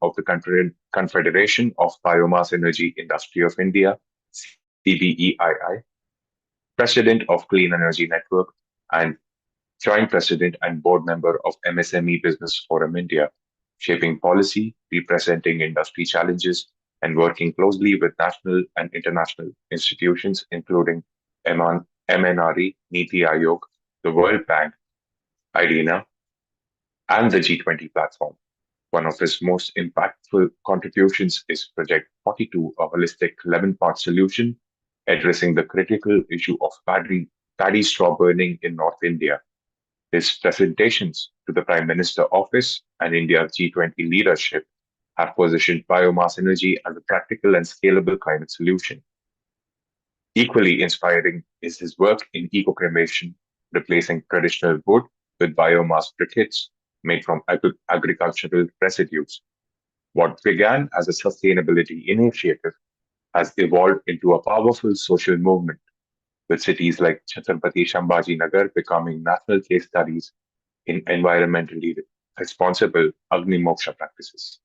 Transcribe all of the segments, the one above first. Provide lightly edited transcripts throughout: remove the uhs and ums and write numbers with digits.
of the Confederation of Biomass Energy Industry of India, CBEII, President of Clean Energy Network, and Joint President and Board Member of MSME Business Forum India, shaping policy, representing industry challenges, and working closely with national and international institutions, including MNRE, Niti Aayog, the World Bank, IDENA, and the G20 platform. One of his most impactful contributions is Project 42, a holistic 11-part solution addressing the critical issue of paddy straw burning in North India. His presentations to the Prime Minister office and India's G20 leadership have positioned biomass energy as a practical and scalable climate solution. Equally inspiring is his work in eco-cremation, replacing traditional wood with biomass briquettes made from agricultural residues. What began as a sustainability initiative has evolved into a powerful social movement, with cities like Chhatrapati Sambhaji Nagar becoming national case studies in environmentally responsible Agni Moksha practices.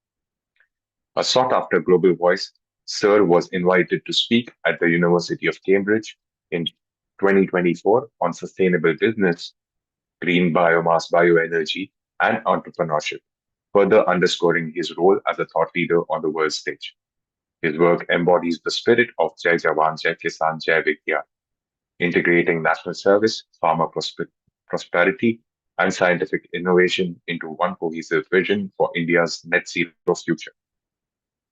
A sought after global voice, Sir was invited to speak at the University of Cambridge in 2024 on sustainable business, green biomass, bioenergy, and entrepreneurship, further underscoring his role as a thought leader on the world stage. His work embodies the spirit of Jai Jawan, Jai Kisan, Jai Vigyan, integrating national service, farmer prosperity, and scientific innovation into one cohesive vision for India's net zero future.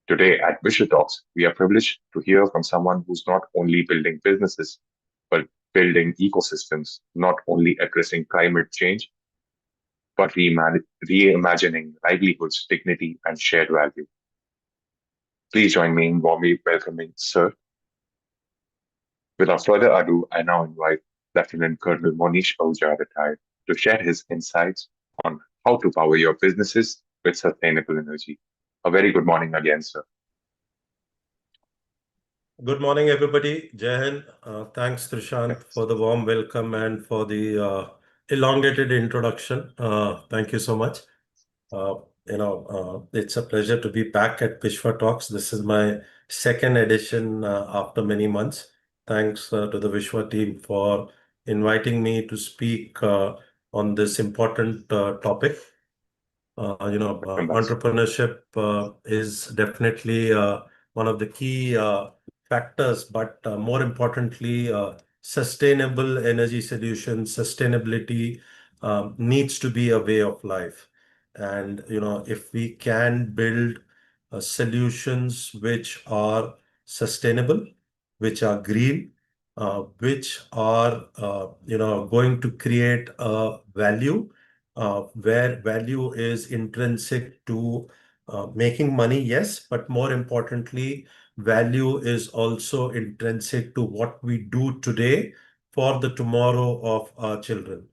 Today at Vishwa Talks, we are privileged to hear from someone who's not only building businesses, but building ecosystems, not only addressing climate change, but reimagining livelihoods, dignity, and shared value. Please join me in warmly welcoming Sir. Without further ado, I now invite Lieutenant Colonel Monish Ahuja retired to share his insights on how to power your businesses with sustainable energy. A very good morning again, sir. Good morning, everybody. Jai Hind. Thanks, Trishant, for the warm welcome and for the elongated introduction. Thank you so much. It's a pleasure to be back at Vishwa Talks. This is my second edition after many months. Thanks to the Vishwa team for inviting me to speak on this important topic. Entrepreneurship is definitely one of the key factors, but more importantly, sustainable energy solutions, sustainability needs to be a way of life. And, if we can build solutions which are sustainable, which are green, which are, going to create a value, where value is intrinsic to making money, yes, but more importantly, value is also intrinsic to what we do today for the tomorrow of our children.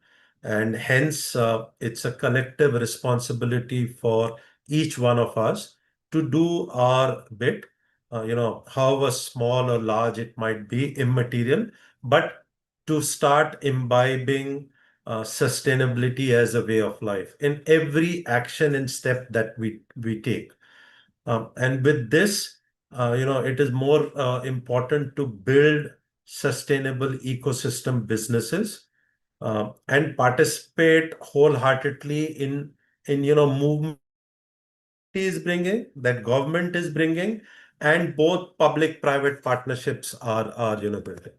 And hence, it's a collective responsibility for each one of us to do our bit, however small or large it might be, immaterial, but to start imbibing sustainability as a way of life in every action and step that we take. And with this, it is more important to build sustainable ecosystem businesses and participate wholeheartedly in movement is bringing, that government is bringing, and both public-private partnerships are building.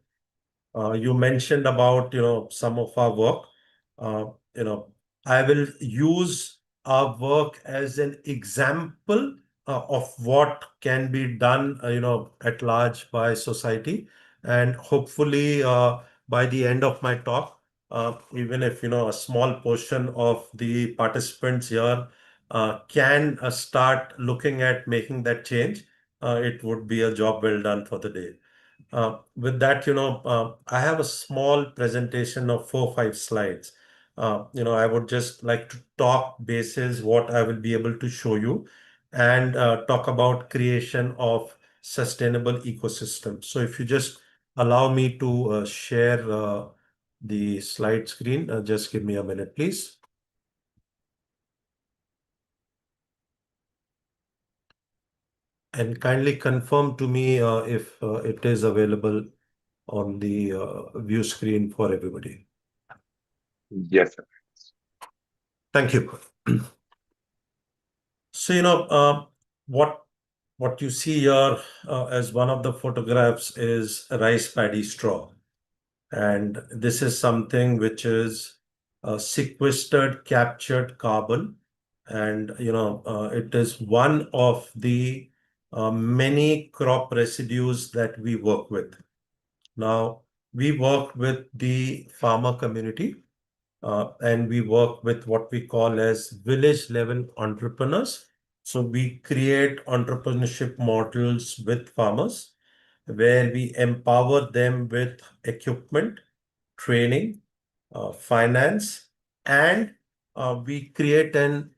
You mentioned about some of our work. Uh, you know, I will use our work as an example of what can be done, at large by society, and hopefully by the end of my talk, even if a small portion of the participants here can start looking at making that change, it would be a job well done for the day. With that, I have a small presentation of 4 or 5 slides. I would just like to talk basis what I will be able to show you and talk about creation of sustainable ecosystem. So if you just allow me to share the slide screen, just give me a minute, please. And kindly confirm to me if it is available on the view screen for everybody. Yes, sir. Thank you. So, what what you see here as one of the photographs is a rice paddy straw. And this is something which is sequestered, captured carbon. And, it is one of the many crop residues that we work with. Now, we work with the farmer community and we work with what we call as village level entrepreneurs. So we create entrepreneurship models with farmers where we empower them with equipment, training, finance, and we create an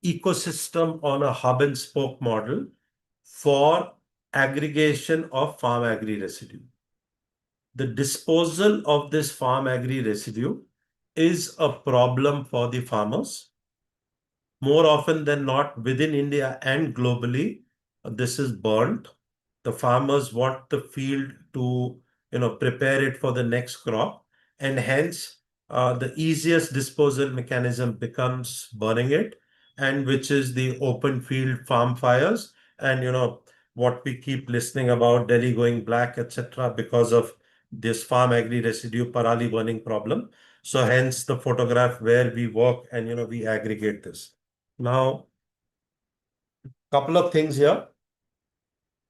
ecosystem on a hub and spoke model for aggregation of farm agri residue. The disposal of this farm agri residue is a problem for the farmers. More often than not, within India and globally, this is burnt. The farmers want the field to, prepare it for the next crop, and hence the easiest disposal mechanism becomes burning it, and which is the open field farm fires, and what we keep listening about Delhi going black, etc., because of this farm agri residue parali burning problem. So hence the photograph where we work and we aggregate this. Now, couple of things here.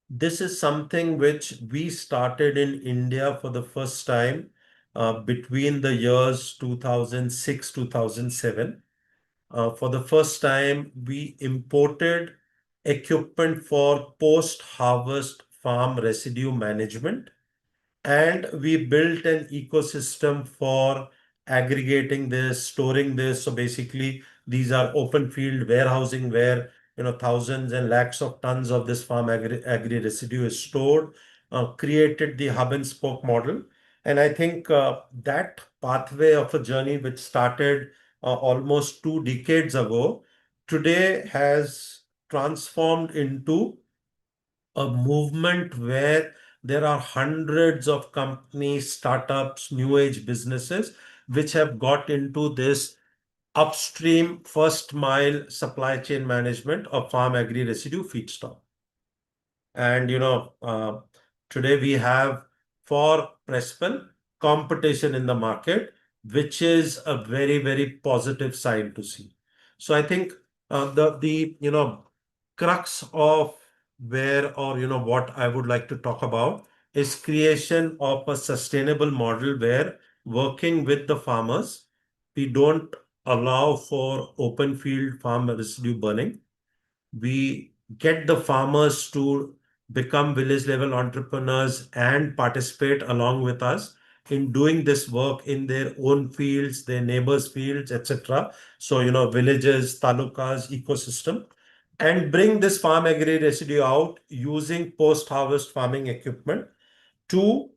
This is something which we started in India for the first time between the years 2006, 2007. For the first time, we imported equipment for post-harvest farm residue management, and we built an ecosystem for aggregating this, storing this. So basically, these are open field warehousing where thousands and lakhs of tons of this farm agri residue is stored. Created the hub and spoke model, and I think that pathway of a journey which started almost 2 decades ago, today has transformed into a movement where there are hundreds of companies, startups, new age businesses which have got into this upstream first mile supply chain management of farm agri residue feedstock. And today we have for Prespel competition in the market, which is a very, very positive sign to see. So I think the crux of where or what I would like to talk about is creation of a sustainable model where working with the farmers, we don't allow for open field farm residue burning. We get the farmers to become village level entrepreneurs and participate along with us in doing this work in their own fields, their neighbors' fields, etc. So, villages, talukas, ecosystem, and bring this farm agri residue out using post-harvest farming equipment to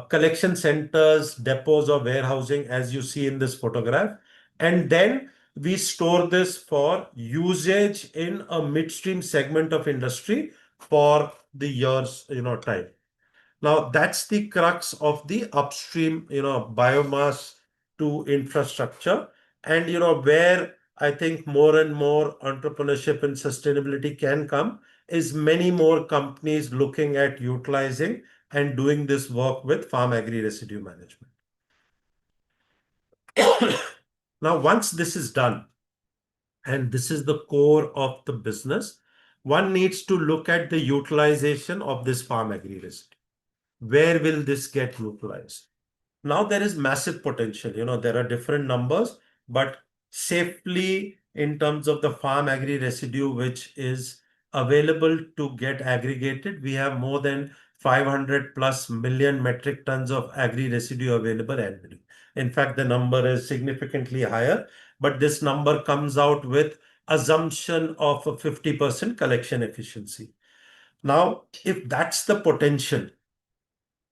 collection centers, depots, or warehousing, as you see in this photograph. And then we store this for usage in a midstream segment of industry for the years, time. Now, that's the crux of the upstream, biomass to infrastructure. And, where I think more and more entrepreneurship and sustainability can come is many more companies looking at utilizing and doing this work with farm agri residue management. Now, once this is done, and this is the core of the business, one needs to look at the utilization of this farm agri residue. Where will this get utilized? Now there is massive potential. There are different numbers, but safely in terms of the farm agri residue which is available to get aggregated, we have more than 500 plus million metric tons of agri residue available annually. In fact, the number is significantly higher, but this number comes out with assumption of a 50% collection efficiency. Now, if that's the potential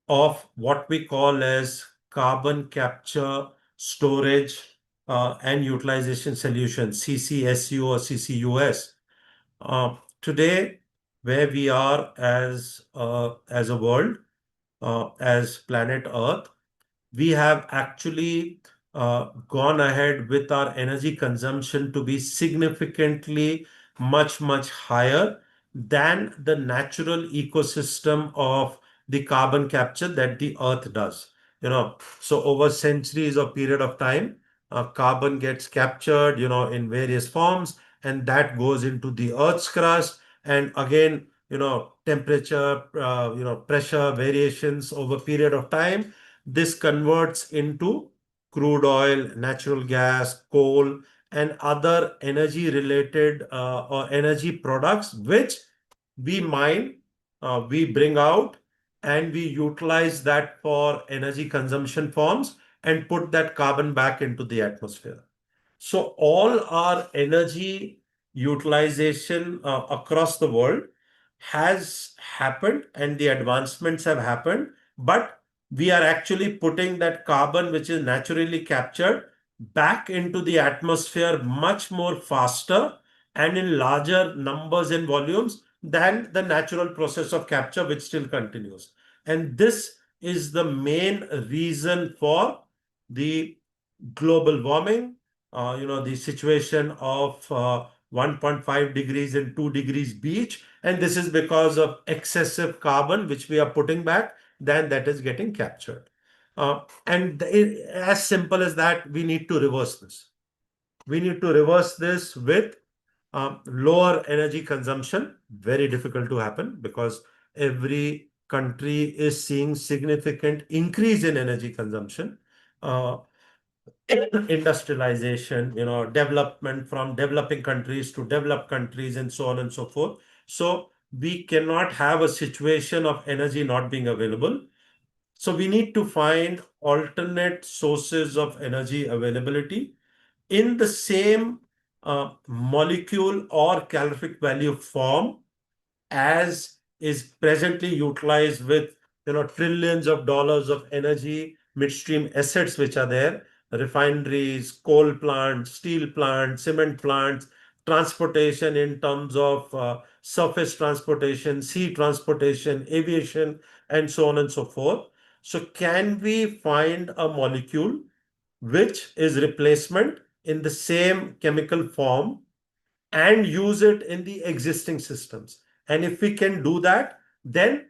of what we call as carbon capture, storage, and utilization solution, CCSU or CCUS. Today, where we are as a world, as planet Earth, we have actually gone ahead with our energy consumption to be significantly much higher than the natural ecosystem of the carbon capture that the earth does. So over centuries or period of time, carbon gets captured, in various forms, and that goes into the earth's crust. And again, temperature, pressure variations over period of time, this converts into crude oil, natural gas, coal, and other energy related or energy products, which we mine, we bring out, and we utilize that for energy consumption forms and put that carbon back into the atmosphere. So all our energy utilization across the world has happened and the advancements have happened, but we are actually putting that carbon which is naturally captured back into the atmosphere much more faster and in larger numbers and volumes than the natural process of capture, which still continues. And this is the main reason for the global warming, the situation of 1.5 degrees and 2 degrees beach. And this is because of excessive carbon, which we are putting back, then that is getting captured. As simple as that, we need to reverse this. We need to reverse this with lower energy consumption. Very difficult to happen because every country is seeing significant increase in energy consumption. Uh, Industrialization, development from developing countries to developed countries, and so on and so forth. So we cannot have a situation of energy not being available. So we need to find alternate sources of energy availability in the same molecule or calorific value form as is presently utilized with trillions of dollars of energy midstream assets which are there: refineries, coal plants, steel plants, cement plants, transportation in terms of surface transportation, sea transportation, aviation, and so on and so forth. So can we find a molecule which is replacement in the same chemical form and use it in the existing systems? And if we can do that, then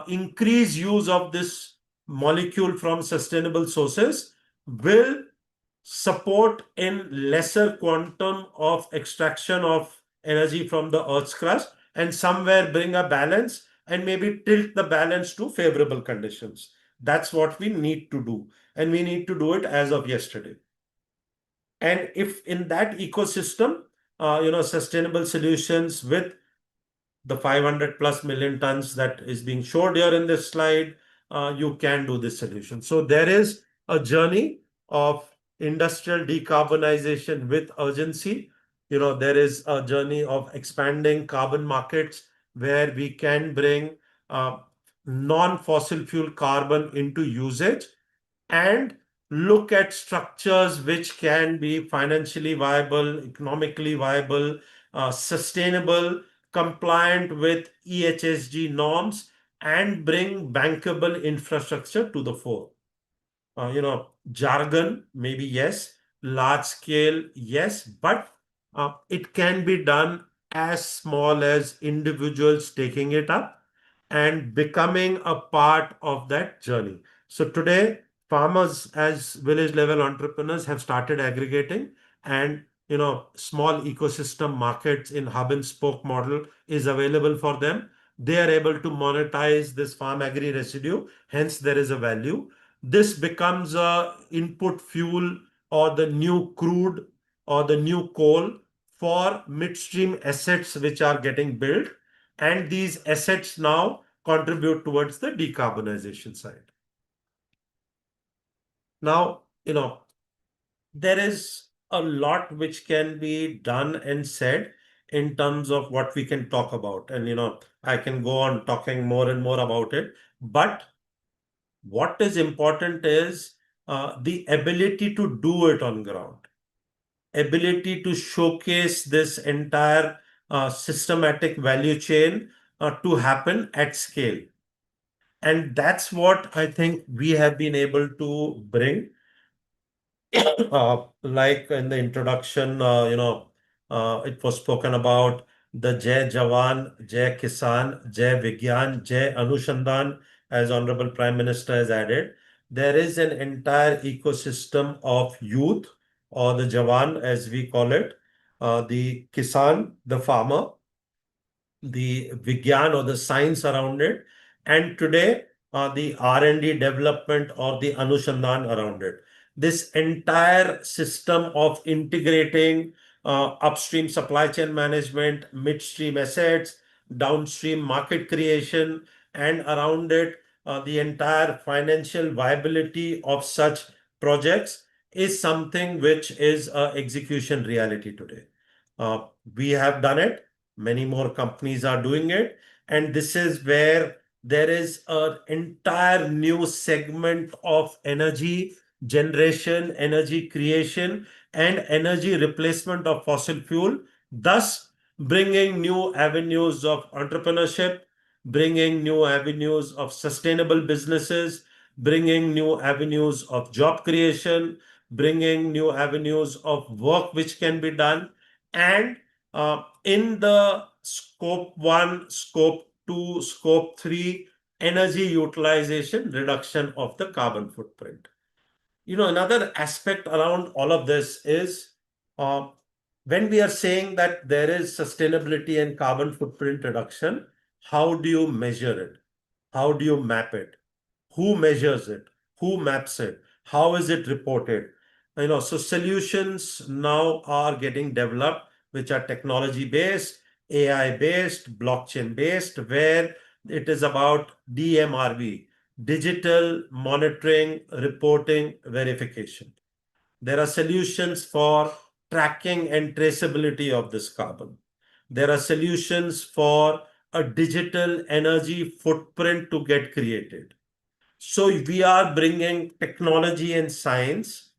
increase use of this molecule from sustainable sources will support in lesser quantum of extraction of energy from the earth's crust, and somewhere bring a balance and maybe tilt the balance to favorable conditions. That's what we need to do, and we need to do it as of yesterday. And if in that ecosystem, sustainable solutions with the 500 plus million tons that is being showed here in this slide, you can do this solution. So there is a journey of industrial decarbonization with urgency. There is a journey of expanding carbon markets where we can bring uh, non-fossil fuel carbon into usage and look at structures which can be financially viable, economically viable, sustainable, compliant with EHSG norms, and bring bankable infrastructure to the fore. Jargon, maybe yes, large scale, yes, but it can be done as small as individuals taking it up and becoming a part of that journey. So today, farmers as village level entrepreneurs have started aggregating, and small ecosystem markets in hub and spoke model is available for them. They are able to monetize this farm agri residue, hence there is a value. This becomes a input fuel or the new crude or the new coal for midstream assets which are getting built, and these assets now contribute towards the decarbonization side. Now, there is a lot which can be done and said in terms of what we can talk about, and I can go on talking more and more about it, but what is important is the ability to do it on ground, ability to showcase this entire systematic value chain to happen at scale. And that's what I think we have been able to bring. Like in the introduction, it was spoken about the Jai Jawan, Jai Kisan, Jai Vigyan, Jai Anushandan, as Honorable Prime Minister has added. There is an entire ecosystem of youth, or the Jawan as we call it, the Kisan, the farmer, the Vigyan or the science around it, and today the R&D development or the Anushandan around it. This entire system of integrating upstream supply chain management, midstream assets, downstream market creation, and around it the entire financial viability of such projects is something which is execution reality today. We have done it. Many more companies are doing it. And this is where there is an entire new segment of energy generation, energy creation, and energy replacement of fossil fuel, thus bringing new avenues of entrepreneurship, bringing new avenues of sustainable businesses, bringing new avenues of job creation, bringing new avenues of work which can be done. And in the scope 1, scope 2, scope 3, energy utilization, reduction of the carbon footprint. Another aspect around all of this is uh, when we are saying that there is sustainability and carbon footprint reduction, how do you measure it? How do you map it? Who measures it? Who maps it? How is it reported? So solutions now are getting developed, which are technology based, AI based, blockchain based, where it is about DMRV, digital monitoring, reporting, verification. There are solutions for tracking and traceability of this carbon. There are solutions for a digital energy footprint to get created. So we are bringing technology and science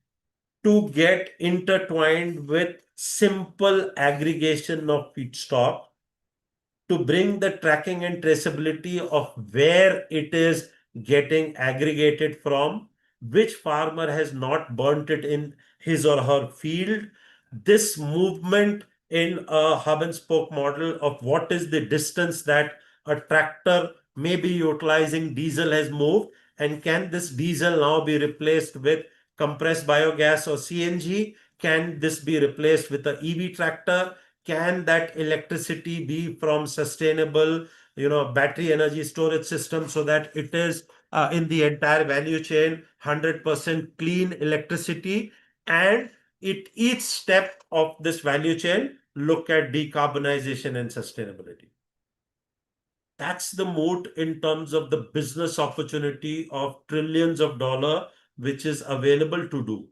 to get intertwined with simple aggregation of feedstock to bring the tracking and traceability of where it is getting aggregated from, which farmer has not burnt it in his or her field. This movement in a hub and spoke model of what is the distance that a tractor may be utilizing diesel has moved, and can this diesel now be replaced with compressed biogas or CNG? Can this be replaced with a EV tractor? Can that electricity be from sustainable battery energy storage system, so that it is in the entire value chain 100% clean electricity, and each step of this value chain look at decarbonization and sustainability. That's the moat in terms of the business opportunity of trillions of dollars which is available to do.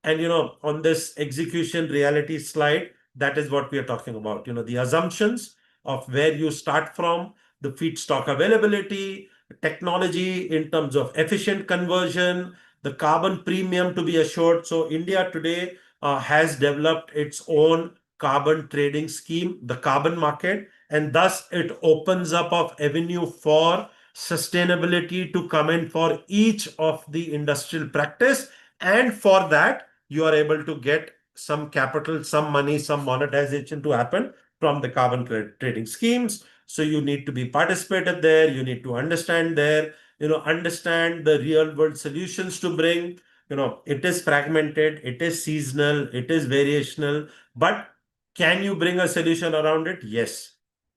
And on this execution reality slide, that is what we are talking about. The assumptions of where you start from, the feedstock availability, technology in terms of efficient conversion, the carbon premium to be assured. So India today has developed its own carbon trading scheme, the carbon market, and thus it opens up of avenue for sustainability to come in for each of the industrial practice. And for that, you are able to get some capital, some money, some monetization to happen from the carbon trading schemes. So you need to be participated there. You need to understand there, understand the real world solutions to bring. It is fragmented, it is seasonal, it is variational, but can you bring a solution around it? Yes.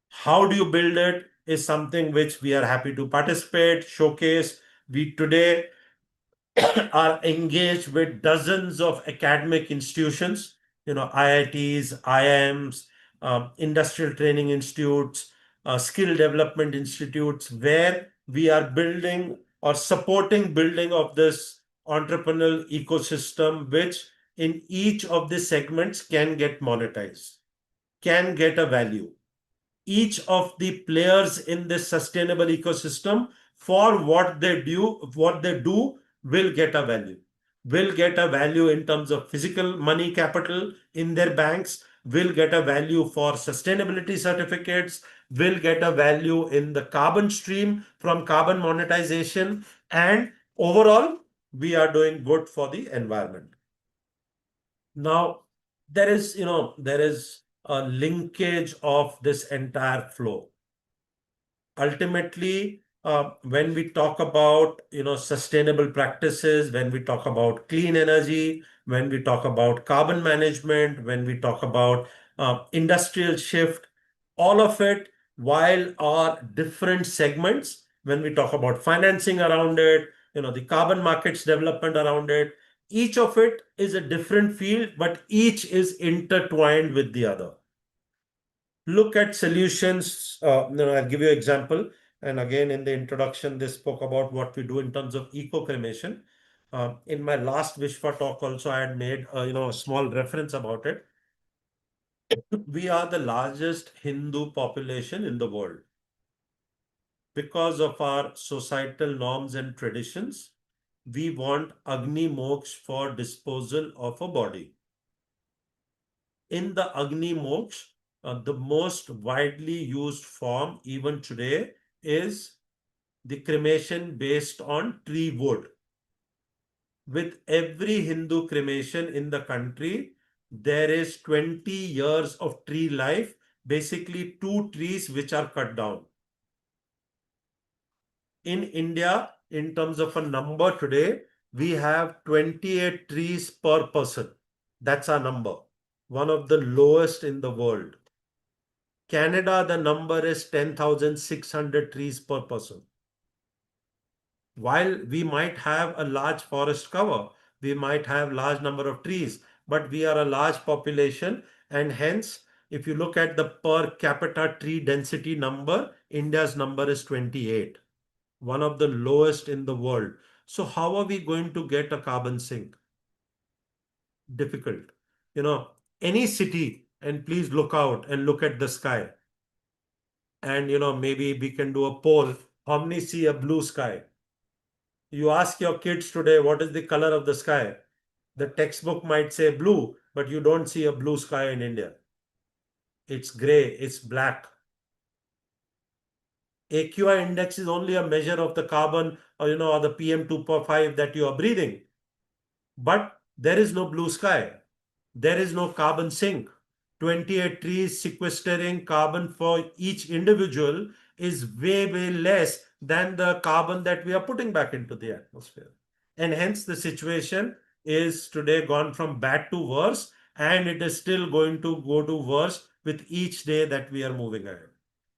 How do you build it is something which we are happy to participate, showcase. We today are engaged with dozens of academic institutions, IITs, IIMs, industrial training institutes, skill development institutes, where we are building or supporting building of this entrepreneurial ecosystem, which in each of the segments can get monetized, can get a value. Each of the players in this sustainable ecosystem, for what they do will get a value, will get a value in terms of physical money capital in their banks, will get a value for sustainability certificates, will get a value in the carbon stream from carbon monetization, and overall, we are doing good for the environment. Now, there is a linkage of this entire flow. Ultimately, when we talk about sustainable practices, when we talk about clean energy, when we talk about carbon management, when we talk about industrial shift, all of it, while are different segments, when we talk about financing around it, the carbon markets development around it, each of it is a different field, but each is intertwined with the other. Look at solutions. I'll give you an example. And again, in the introduction, they spoke about what we do in terms of eco-cremation. In my last Vishwa talk also, I had made a small reference about it. We are the largest Hindu population in the world. Because of our societal norms and traditions, we want Agni Moksha for disposal of a body. In the Agni Moksha, the most widely used form even today is the cremation based on tree wood. With every Hindu cremation in the country, there is 20 years of tree life, basically 2 trees which are cut down. In India, in terms of a number today, we have 28 trees per person. That's our number, one of the lowest in the world. Canada, the number is 10,600 trees per person. While we might have a large forest cover, we might have large number of trees, but we are a large population, and hence, if you look at the per capita tree density number, India's number is 28, one of the lowest in the world. So how are we going to get a carbon sink? Difficult. Any city, and please look out and look at the sky. And maybe we can do a poll. How many see a blue sky? You ask your kids today, what is the color of the sky? The textbook might say blue, but you don't see a blue sky in India. It's gray, it's black. AQI index is only a measure of the carbon or the PM2.5 that you are breathing. But there is no blue sky. There is no carbon sink. 28 trees sequestering carbon for each individual is way, way less than the carbon that we are putting back into the atmosphere. And hence the situation is today gone from bad to worse, and it is still going to go to worse with each day that we are moving ahead.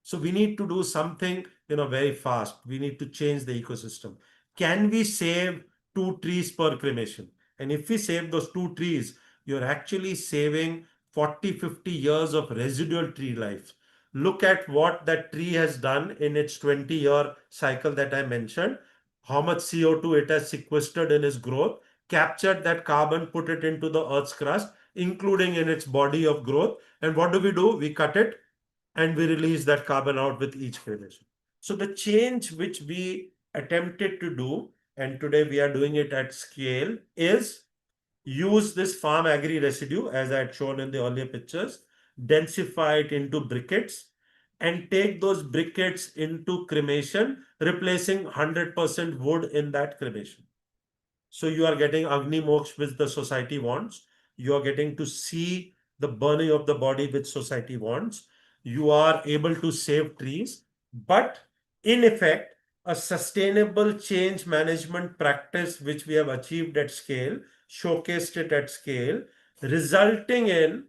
So we need to do something, very fast. We need to change the ecosystem. Can we save 2 trees per cremation? And if we save those 2 trees, you're actually saving 40, 50 years of residual tree life. Look at what that tree has done in its 20-year cycle that I mentioned, how much CO2 it has sequestered in its growth, captured that carbon, put it into the Earth's crust, including in its body of growth. And what do? We cut it and we release that carbon out with each cremation. So the change which we attempted to do, and today we are doing it at scale, is use this farm agri residue, as I had shown in the earlier pictures, densify it into briquettes, and take those briquettes into cremation, replacing 100% wood in that cremation. So you are getting Agni Moksha which the society wants. You are getting to see the burning of the body which society wants. You are able to save trees, but in effect, a sustainable change management practice which we have achieved at scale, showcased it at scale, resulting in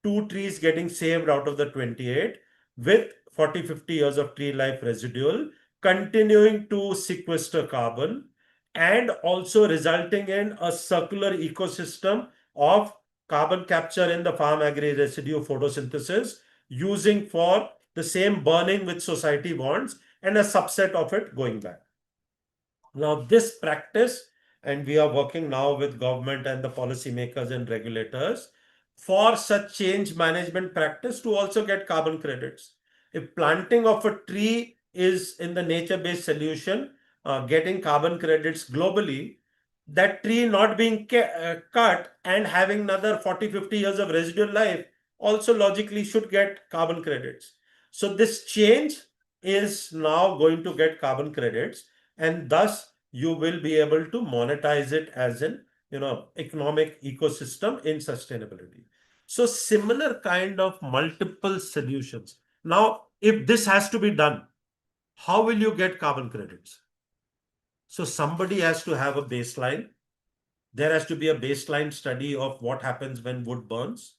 2 trees getting saved out of the 28 with 40, 50 years of tree life residual, continuing to sequester carbon, and also resulting in a circular ecosystem of carbon capture in the farm agri residue photosynthesis, using for the same burning which society wants, and a subset of it going back. Now, this practice, and we are working now with government and the policymakers and regulators for such change management practice to also get carbon credits. If planting of a tree is in the nature-based solution, getting carbon credits globally, that tree not being cut and having another 40, 50 years of residual life also logically should get carbon credits. So this change is now going to get carbon credits, and thus you will be able to monetize it as an economic ecosystem in sustainability. So similar kind of multiple solutions. Now, if this has to be done, how will you get carbon credits? So somebody has to have a baseline. There has to be a baseline study of what happens when wood burns.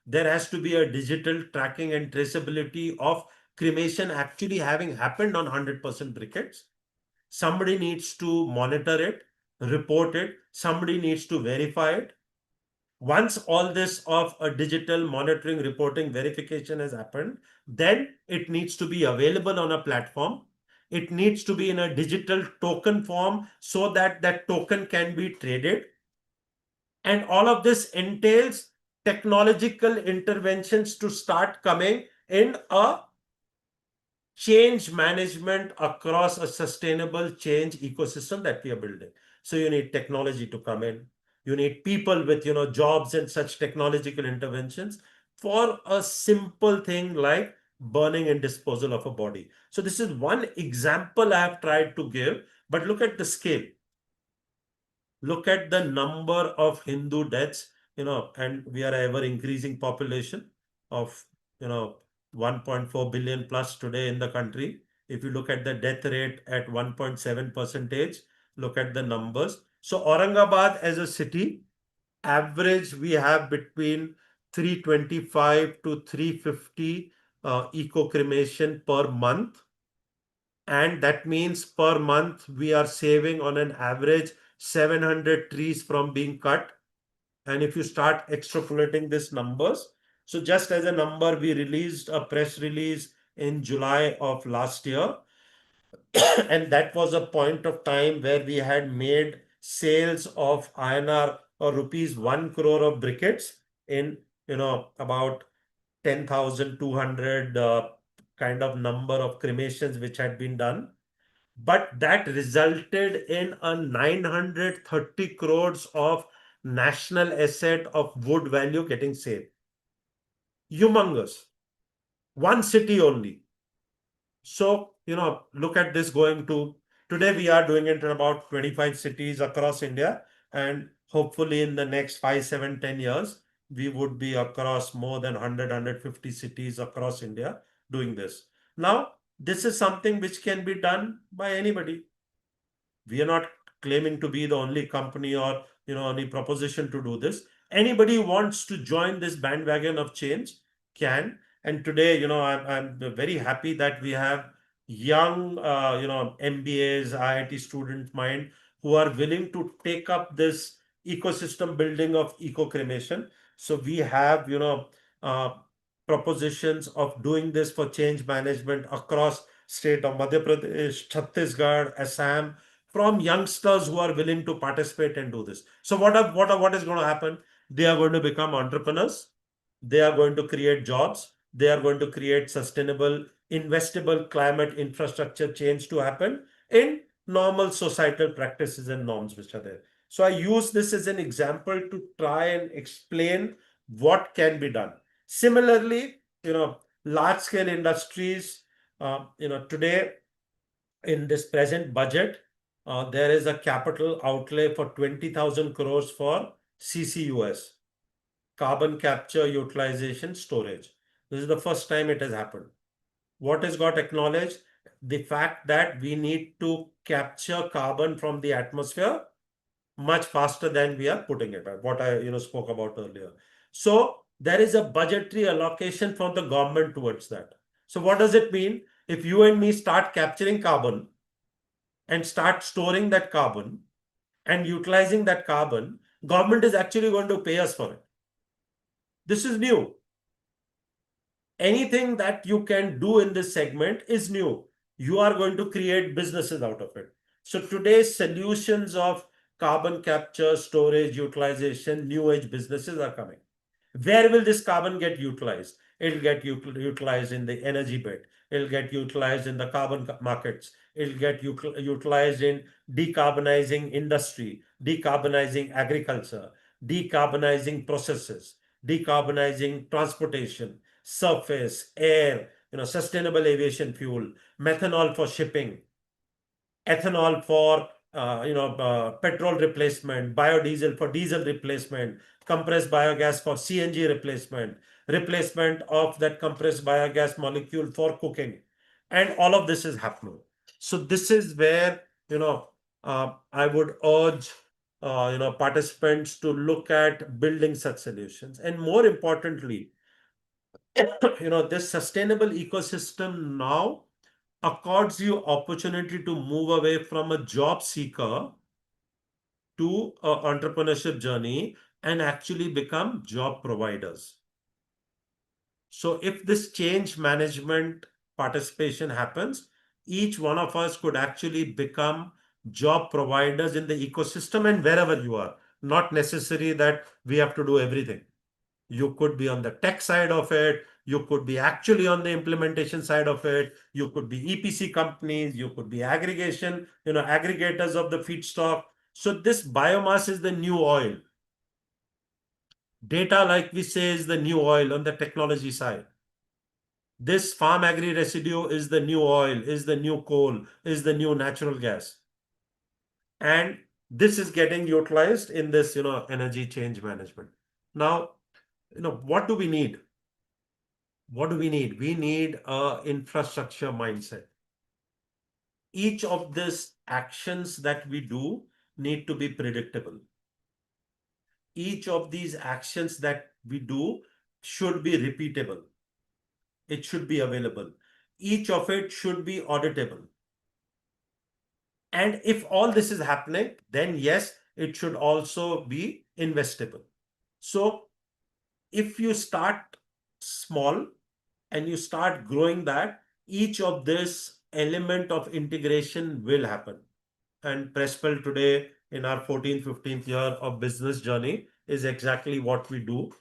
There has to be a digital tracking and traceability of cremation actually having happened on 100% briquettes. Somebody needs to monitor it, report it. Somebody needs to verify it. Once all this of a digital monitoring, reporting, verification has happened, then it needs to be available on a platform. It needs to be in a digital token form so that that token can be traded. And all of this entails technological interventions to start coming in a change management across a sustainable change ecosystem that we are building. So you need technology to come in. You need people with jobs and such technological interventions for a simple thing like burning and disposal of a body. So this is one example I have tried to give, but look at the scale. Look at the number of Hindu deaths, and we are ever increasing population of, 1.4 billion plus today in the country. If you look at the death rate at 1.7 percentage, look at the numbers. So Aurangabad as a city, average we have between 325 to 350 eco cremation per month, and that means per month we are saving on an average 700 trees from being cut. And if you start extrapolating these numbers, so just as a number, we released a press release in July of last year, and that was a point of time where we had made sales of INR or rupees 1 crore of briquettes in about 10,200 kind of number of cremations which had been done, but that resulted in a 930 crores of national asset of wood value getting saved. Humongous. One city only. So, look at this going to today, we are doing it in about 25 cities across India. And hopefully, in the next 5, 7, 10 years, we would be across more than 100, cities across India doing this. Now, this is something which can be done by anybody. We are not claiming to be the only company or only proposition to do this. Anybody who wants to join this bandwagon of change can. And today, I'm very happy that we have young MBAs, IIT student mind who are willing to take up this ecosystem building of eco cremation. So we have uh, propositions of doing this for change management across state of Madhya Pradesh, Chhattisgarh, Assam, from youngsters who are willing to participate and do this. So what is going to happen? They are going to become entrepreneurs. They are going to create jobs. They are going to create sustainable, investable climate infrastructure change to happen in normal societal practices and norms which are there. So I use this as an example to try and explain what can be done. Similarly, large scale industries, today in this present budget, there is a capital outlay for 20,000 crores for CCUS, carbon capture, utilization, storage. This is the first time it has happened. What has got acknowledged? The fact that we need to capture carbon from the atmosphere much faster than we are putting it, what I spoke about earlier. So there is a budgetary allocation from the government towards that. So what does it mean? If you and me start capturing carbon and start storing that carbon and utilizing that carbon, government is actually going to pay us for it. This is new. Anything that you can do in this segment is new. You are going to create businesses out of it. So today's solutions of carbon capture, storage, utilization, new age businesses are coming. Where will this carbon get utilized? It'll get utilized in the energy bit. It'll get utilized in the carbon markets. It'll get utilized in decarbonizing industry, decarbonizing agriculture, decarbonizing processes, decarbonizing transportation, surface, air, sustainable aviation fuel, methanol for shipping, ethanol for petrol replacement, biodiesel for diesel replacement, compressed biogas for CNG replacement, replacement of that compressed biogas molecule for cooking, and all of this is happening. So this is where I would urge participants to look at building such solutions, and more importantly, this sustainable ecosystem now accords you opportunity to move away from a job seeker to a entrepreneurship journey and actually become job providers. So if this change management participation happens, each one of us could actually become job providers in the ecosystem and wherever you are. Not necessary that we have to do everything. You could be on the tech side of it. You could be actually on the implementation side of it. You could be EPC companies. You could be aggregation, aggregators of the feedstock. So this biomass is the new oil. Data, like we say, is the new oil on the technology side. This farm agri residue is the new oil, is the new coal, is the new natural gas. And this is getting utilized in this, energy change management. Now, what do we need? What do we need? We need a infrastructure mindset. Each of these actions that we do need to be predictable. Each of these actions that we do should be repeatable. It should be available. Each of it should be auditable. And if all this is happening, then yes, it should also be investable. So if you start small and you start growing that, each of this element of integration will happen. And Prespel today, in our 14th, 15th year of business journey, is exactly what we do.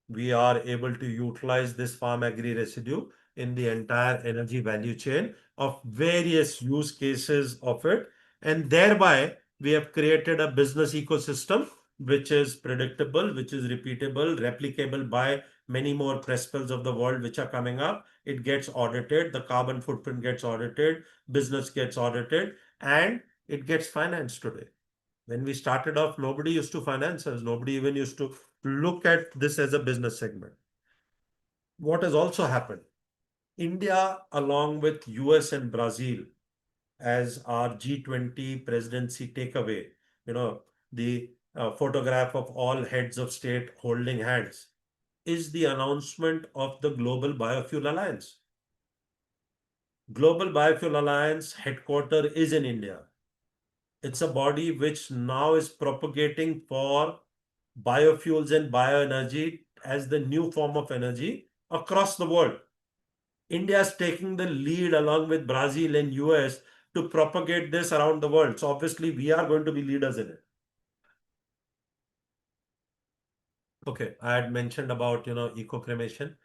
We are able to utilize this farm agri residue in the entire energy value chain of various use cases of it. And thereby, we have created a business ecosystem which is predictable, which is repeatable, replicable by many more press spells of the world which are coming up. It gets audited, the carbon footprint gets audited, business gets audited, and it gets financed today. When we started off, nobody used to finance us. Nobody even used to look at this as a business segment. What has also happened? India, along with US and Brazil, as our G20 presidency takeaway, the photograph of all heads of state holding hands, is the announcement of the Global Biofuel Alliance. Global Biofuel Alliance headquarter is in India. It's a body which now is propagating for biofuels and bioenergy as the new form of energy across the world. India is taking the lead along with Brazil and US to propagate this around the world. So obviously we are going to be leaders in it. Okay, I had mentioned about eco cremation.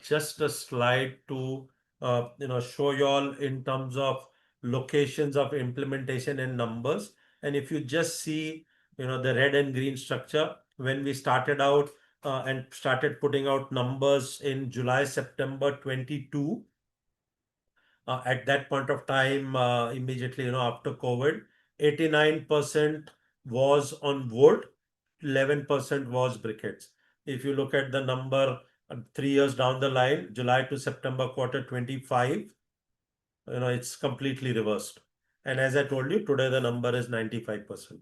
Just a slide to show you all in terms of locations of implementation and numbers. And if you just see the red and green structure, when we started out and started putting out numbers in July, September 22, at that point of time, immediately after COVID, 89% was on wood, 11% was briquettes. If you look at the number 3 years down the line, July to September quarter 25, it's completely reversed. And as I told you, today the number is 95%.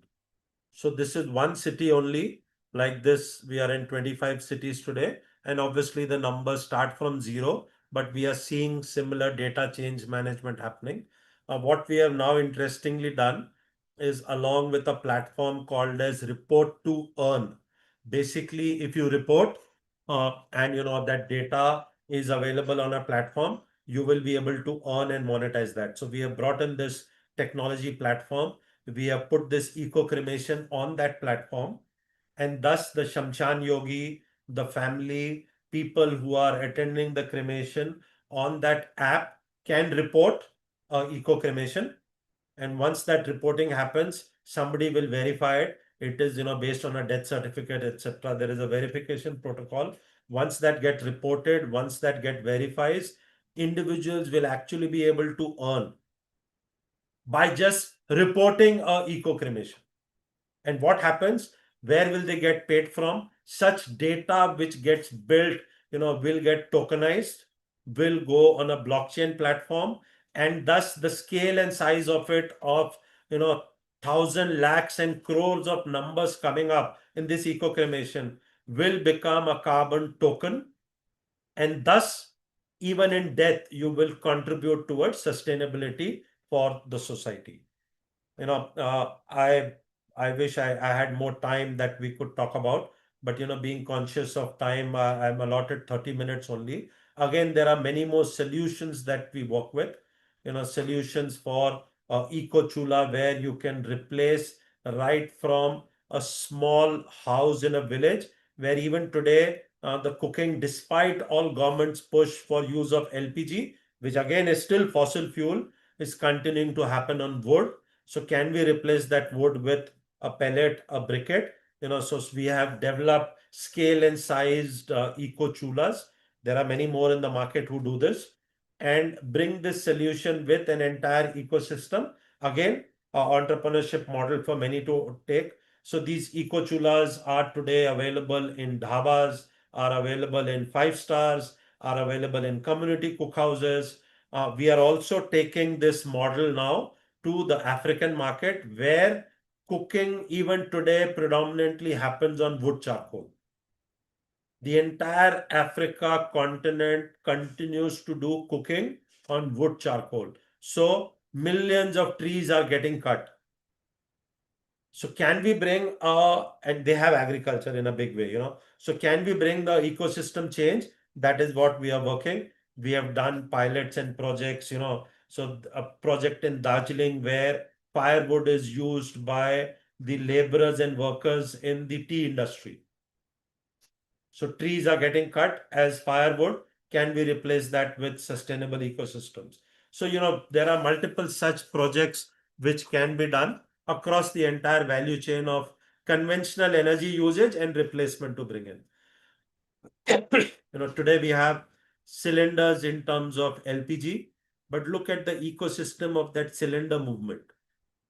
So this is one city only. Like this, we are in 25 cities today. And obviously the numbers start from zero, but we are seeing similar data change management happening. What we have now interestingly done is, along with a platform called as Report to Earn. Basically, if you report and that data is available on a platform, you will be able to earn and monetize that. So we have brought in this technology platform. We have put this eco cremation on that platform, and thus the Shamshan Yogi, the family, people who are attending the cremation on that app can report eco cremation. And once that reporting happens, somebody will verify it It is, based on a death certificate, etc. There is a verification protocol. Once that gets reported, once that get verifies, individuals will actually be able to earn by just reporting a eco cremation. And what happens? Where will they get paid from? Such data which gets built, will get tokenized, will go on a blockchain platform, and thus the scale and size of it, of thousand lakhs and crores of numbers coming up in this eco cremation, will become a carbon token, and thus even in death you will contribute towards sustainability for the society. I wish I had more time that we could talk about, but being conscious of time, I'm allotted 30 minutes only. Again, there are many more solutions that we work with. Solutions for eco chula, where you can replace right from a small house in a village, where even today the cooking, despite all government's push for use of LPG, which again is still fossil fuel, is continuing to happen on wood. So can we replace that wood with a pellet, a briquette? So we have developed scale and sized eco chulas. There are many more in the market who do this and bring this solution with an entire ecosystem. Again, entrepreneurship model for many to take. So these eco chulas are today available in dhabas, are available in five stars, are available in community cookhouses. We are also taking this model now to the African market, where cooking even today predominantly happens on wood charcoal. The entire Africa continent continues to do cooking on wood charcoal. So millions of trees are getting cut. So can we bring and they have agriculture in a big way, So can we bring the ecosystem change? That is what we are working. We have done pilots and projects, So a project in Darjeeling where firewood is used by the laborers and workers in the tea industry. So trees are getting cut as firewood. Can we replace that with sustainable ecosystems? So, there are multiple such projects which can be done across the entire value chain of conventional energy usage and replacement to bring in. Today we have cylinders in terms of LPG, but look at the ecosystem of that cylinder movement.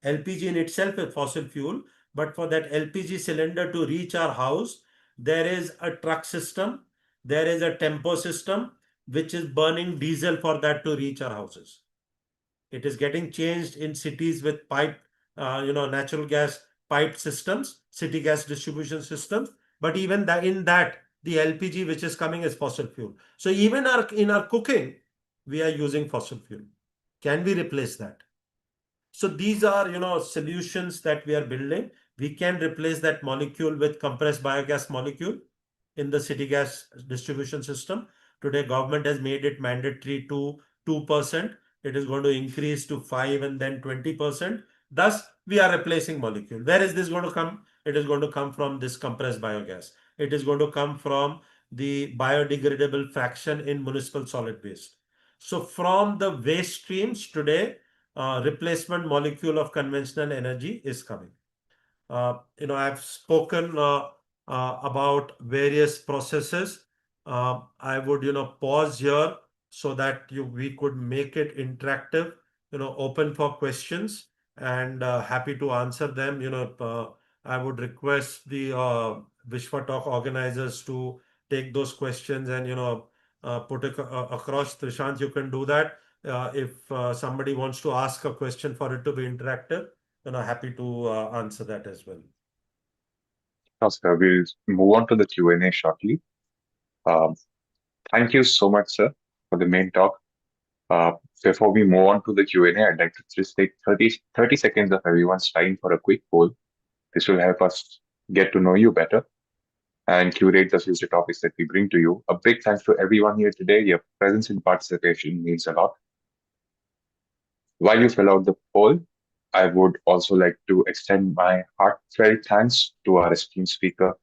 LPG in itself is fossil fuel, but for that LPG cylinder to reach our house, there is a truck system, there is a tempo system, which is burning diesel for that to reach our houses. It is getting changed in cities with natural gas pipe systems, city gas distribution systems. But even that, in that, the LPG which is coming is fossil fuel. So even in our cooking, we are using fossil fuel. Can we replace that? So these are, solutions that we are building. We can replace that molecule with compressed biogas molecule in the city gas distribution system. Today, government has made it mandatory to 2%. It is going to increase to 5 and then 20%. Thus, we are replacing molecule. Where is this going to come? It is going to come from this compressed biogas. It is going to come from the biodegradable fraction in municipal solid waste. So from the waste streams today, replacement molecule of conventional energy is coming. I've spoken about various processes. I would, pause here so that we could make it interactive, open for questions, and happy to answer them. I would request the Vishwa Talk organizers to take those questions and, put it across. Trishant, you can do that. If somebody wants to ask a question for it to be interactive, happy to answer that as well. Oscar, we'll move on to the Q&A shortly. Um, Thank you so much, sir, for the main talk. Uh, Before we move on to the Q&A, I'd like to just take 30 seconds of everyone's time for a quick poll. This will help us get to know you better and curate the future topics that we bring to you. A big thanks to everyone here today. Your presence and participation means a lot. While you fill out the poll, I would also like to extend my heartfelt thanks to our esteemed speaker,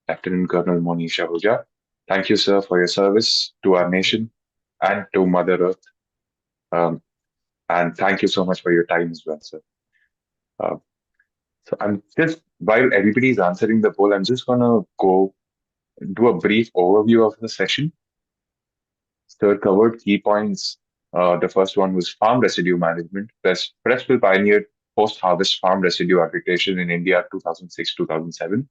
Lieutenant Colonel Monish Ahuja. Thank you, sir, for your service to our nation and to Mother Earth. Um, and thank you so much for your time as well, sir. Uh, so I'm just while everybody's answering the poll, I'm just gonna go do a brief overview of the session. So it covered key points. The first one was farm residue management. Pressville pioneered post-harvest farm residue aggregation in India 2006-2007,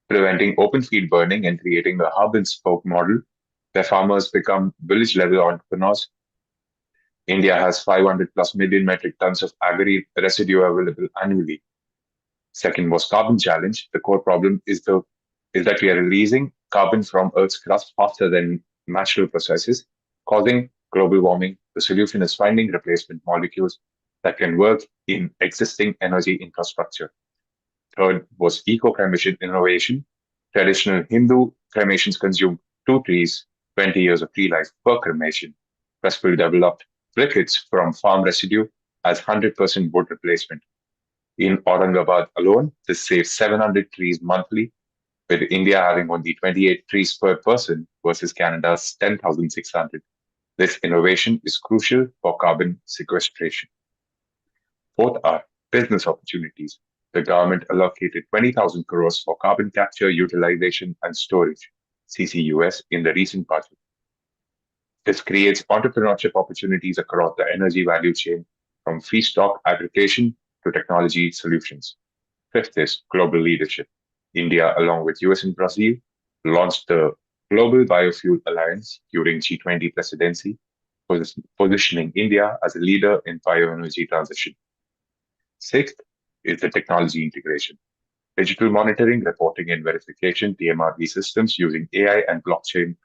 preventing open field burning and creating a hub and spoke model where farmers become village-level entrepreneurs. India has 500 plus million metric tons of agri residue available annually. Second was carbon challenge. The core problem is that we are releasing carbon from Earth's crust faster than natural processes, causing global warming. The solution is finding replacement molecules that can work in existing energy infrastructure. Third was eco-cremation innovation. Traditional Hindu cremations consume 2 trees, 20 years of tree life per cremation. Westfield developed briquettes from farm residue as 100% wood replacement. In Aurangabad alone, this saves 700 trees monthly, with India having only 28 trees per person versus Canada's 10,600. This innovation is crucial for carbon sequestration. Fourth are business opportunities. The government allocated 20,000 crores for carbon capture, utilization, and storage, CCUS, in the recent budget. This creates entrepreneurship opportunities across the energy value chain, from feedstock aggregation to technology solutions. Fifth is global leadership. India, along with US and Brazil, launched the Global Biofuel Alliance during G20 presidency, positioning India as a leader in bioenergy transition. Sixth is the technology integration. Digital monitoring, reporting, and verification (DMRV) systems using AI and blockchain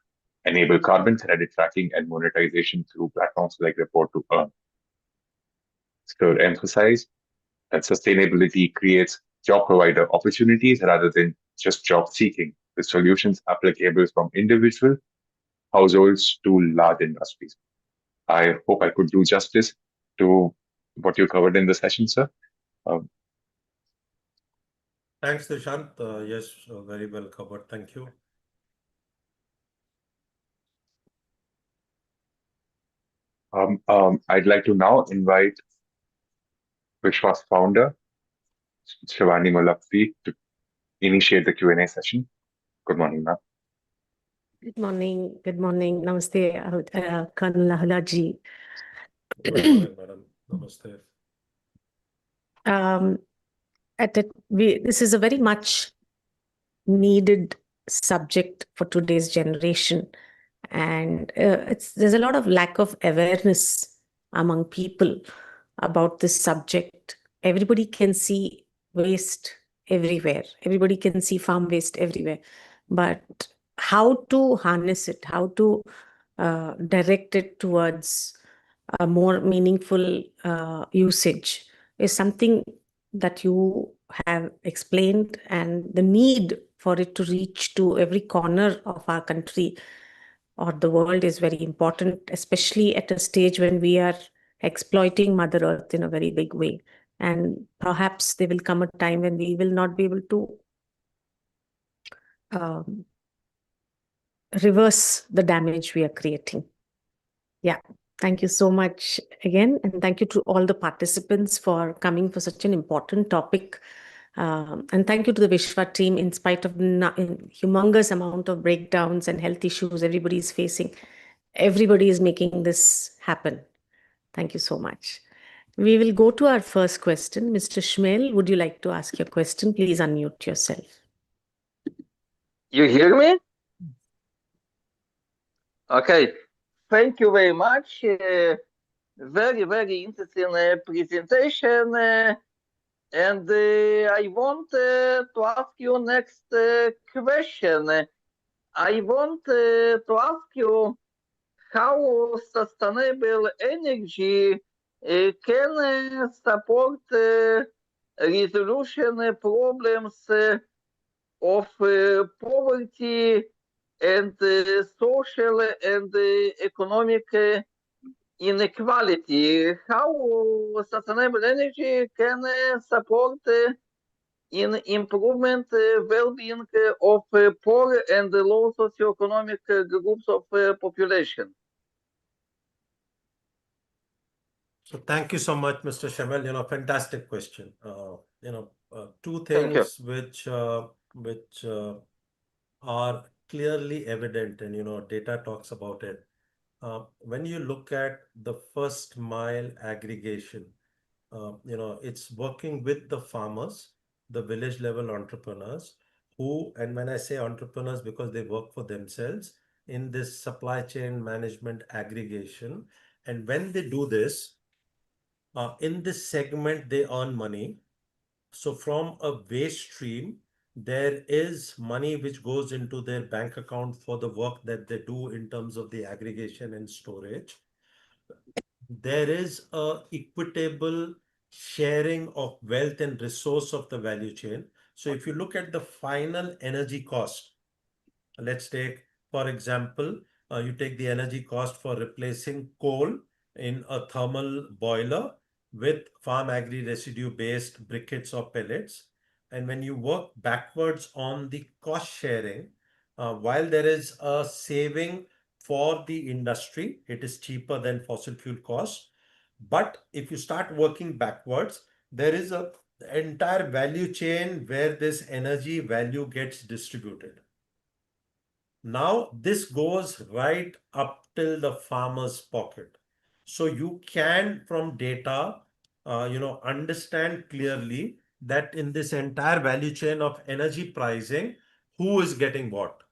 enable carbon credit tracking and monetization through platforms like Report to Earn. Third, emphasize that sustainability creates job provider opportunities rather than just job seeking, with solutions applicable from individual households to large industries. I hope I could do justice to what you covered in the session, sir. Um, Thanks, Dishant. Yes, very well covered. Thank you. I'd like to now invite Vishwas founder, Shivani Malapthi, to initiate the Q&A session. Good morning, ma'am. Good morning. Good morning. Namaste, Colonel Ahuja ji. Good morning, madam. Namaste. This is a very much needed subject for today's generation, and there's a lot of lack of awareness among people about this subject. Everybody can see waste everywhere. Everybody can see farm waste everywhere, but how to harness it, how to direct it towards a more meaningful usage is something that you have explained, and the need for it to reach to every corner of our country or the world is very important, especially at a stage when we are exploiting Mother Earth in a very big way. And perhaps there will come a time when we will not be able to reverse the damage we are creating. Yeah. Thank you so much again. And thank you to all the participants for coming for such an important topic. And thank you to the Vishwa team, in spite of humongous amount of breakdowns and health issues everybody is facing. Everybody is making this happen. Thank you so much. We will go to our first question. Mr. Shmel, would you like to ask your question? Please unmute yourself. You hear me? Okay. Thank you very much. Very, very interesting presentation. And I want to ask you next question. I want to ask you how sustainable energy can support resolution problems of poverty and social and economic inequality. How sustainable energy can support in improvement well-being of poor and low socioeconomic groups of population? So thank you so much, Mr. Shamel. Fantastic question. Two Thank you. things which are clearly evident, and data talks about it. When you look at the first mile aggregation, it's working with the farmers, the village level entrepreneurs and when I say entrepreneurs, because they work for themselves in this supply chain management aggregation. And when they do this, in this segment, they earn money. So from a waste stream, there is money which goes into their bank account for the work that they do in terms of the aggregation and storage. There is a equitable sharing of wealth and resource of the value chain. So if you look at the final energy cost, let's take, for example, you take the energy cost for replacing coal in a thermal boiler with farm agri residue based briquettes or pellets. And when you work backwards on the cost sharing, while there is a saving for the industry, it is cheaper than fossil fuel cost. But if you start working backwards, there is a entire value chain where this energy value gets distributed. Now, this goes right up till the farmer's pocket. So you can, from data, understand clearly that in this entire value chain of energy pricing, who is getting what?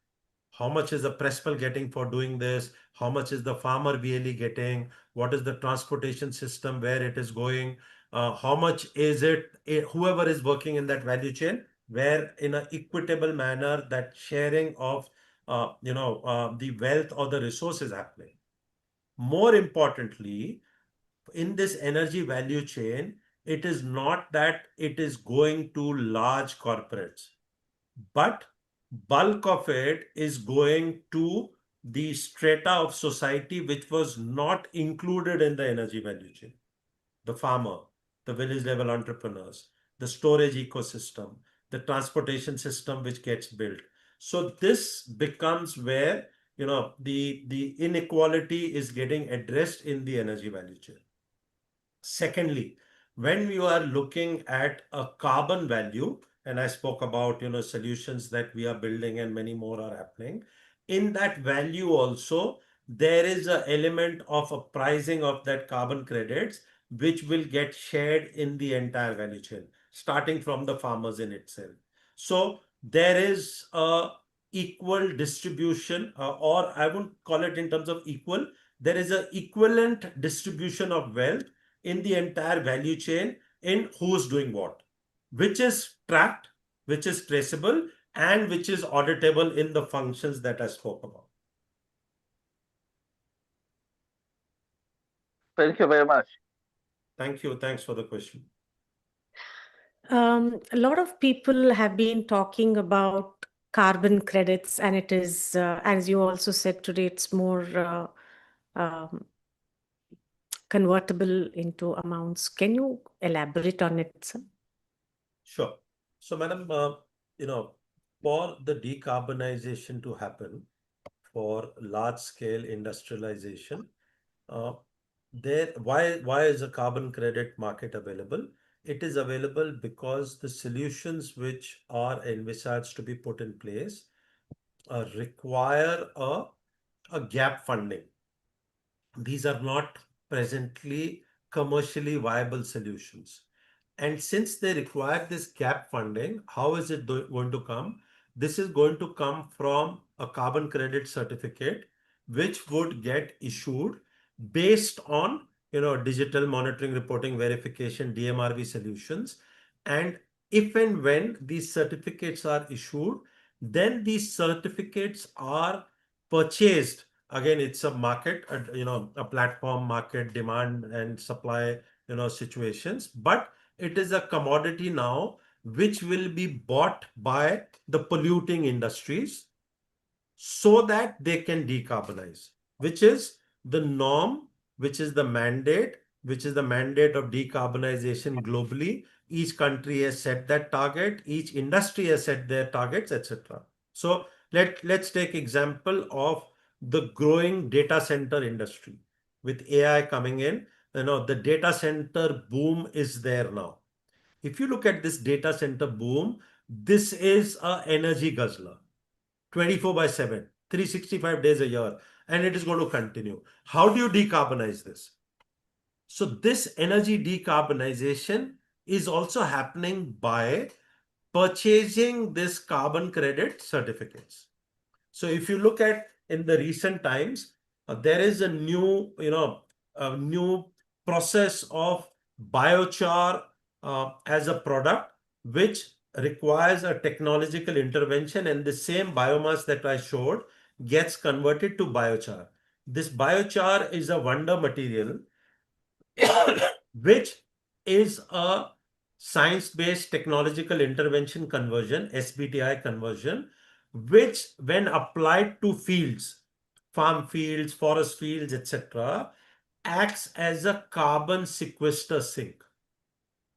How much is the press mill getting for doing this? How much is the farmer really getting? What is the transportation system where it is going? How much is it? Whoever is working in that value chain, where in an equitable manner that sharing of the wealth or the resources happening. More importantly, in this energy value chain, it is not that it is going to large corporates, but bulk of it is going to the strata of society which was not included in the energy value chain. The farmer, the village level entrepreneurs, the storage ecosystem, the transportation system which gets built. So this becomes where the inequality is getting addressed in the energy value chain. Secondly, when you are looking at a carbon value, and I spoke about solutions that we are building and many more are happening, in that value also there is an element of a pricing of that carbon credits which will get shared in the entire value chain, starting from the farmers in itself. So there is a equal distribution, or I wouldn't call it in terms of equal, there is an equivalent distribution of wealth in the entire value chain in who's doing what, which is tracked, which is traceable, and which is auditable in the functions that I spoke about. Thank you very much. Thank you. Thanks for the question. A lot of people have been talking about carbon credits, and it is, as you also said today, it's more um, convertible into amounts. Can you elaborate on it, sir? Sure. So, madam, for the decarbonization to happen, for large scale industrialization, why is a carbon credit market available? It is available because the solutions which are envisaged to be put in place require a gap funding. These are not presently commercially viable solutions. And since they require this gap funding, how is it going to come? This is going to come from a carbon credit certificate, which would get issued based on digital monitoring, reporting, verification, DMRV solutions. And if and when these certificates are issued, then these certificates are purchased. Again, it's a market, a platform market, demand and supply, situations. But it is a commodity now which will be bought by the polluting industries so that they can decarbonize, which is the norm, which is the mandate, which is the mandate of decarbonization globally. Each country has set that target, each industry has set their targets, etc. So let's take example of the growing data center industry. With AI coming in, the data center boom is there now. If you look at this data center boom, this is a energy guzzler, 24/7, 365 days a year, and it is going to continue. How do you decarbonize this? So this energy decarbonization is also happening by purchasing this carbon credit certificates. So if you look at in the recent times, there is a new process of biochar as a product, which requires a technological intervention, and the same biomass that I showed gets converted to biochar. This biochar is a wonder material which is a science-based technological intervention conversion, SBTI conversion, which when applied to fields, farm fields, forest fields, etc., acts as a carbon sequester sink.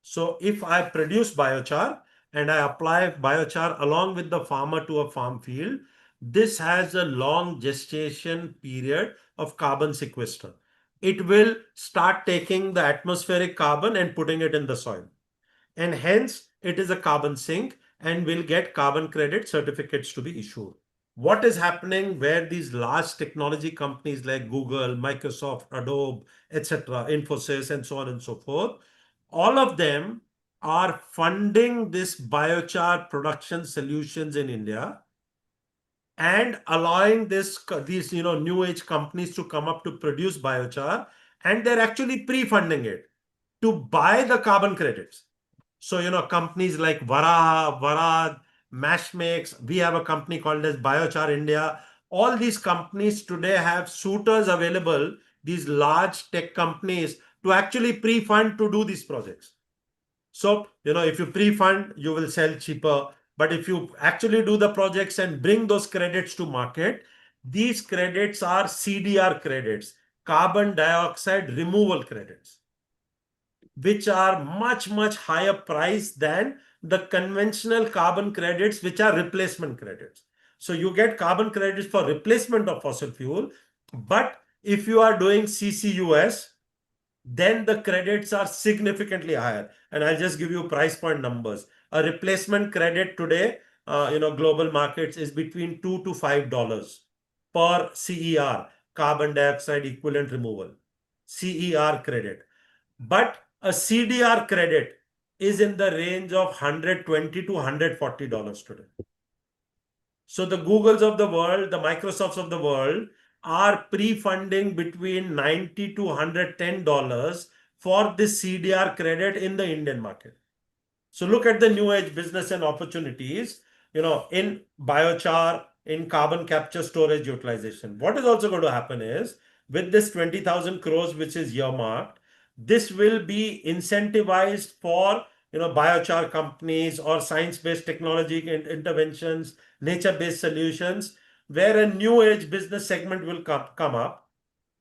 So if I produce biochar and I apply biochar along with the farmer to a farm field, this has a long gestation period of carbon sequester. It will start taking the atmospheric carbon and putting it in the soil. And hence, it is a carbon sink and will get carbon credit certificates to be issued. What is happening where these large technology companies like Google, Microsoft, Adobe, etc., Infosys, and so on and so forth, all of them are funding this biochar production solutions in India and allowing these new age companies to come up to produce biochar, and they're actually pre-funding it to buy the carbon credits. So companies like Varad, Mashmix, we have a company called as Biochar India. All these companies today have suitors available, these large tech companies, to actually pre-fund to do these projects. So, if you pre-fund, you will sell cheaper. But if you actually do the projects and bring those credits to market, these credits are CDR credits, carbon dioxide removal credits, which are much, much higher price than the conventional carbon credits, which are replacement credits. So you get carbon credits for replacement of fossil fuel. But if you are doing CCUS, then the credits are significantly higher. And I'll just give you price point numbers. A replacement credit today, global markets is between $2 to $5 per CER, carbon dioxide equivalent removal, CER credit. But a CDR credit is in the range of $120 to $140 today. So the Googles of the world, the Microsofts of the world are pre-funding between $90 to $110 for this CDR credit in the Indian market. So look at the new age business and opportunities, in biochar, in carbon capture storage utilization. What is also going to happen is with this 20,000 crores, which is earmarked, this will be incentivized for biochar companies or science-based technology interventions, nature-based solutions, where a new age business segment will come up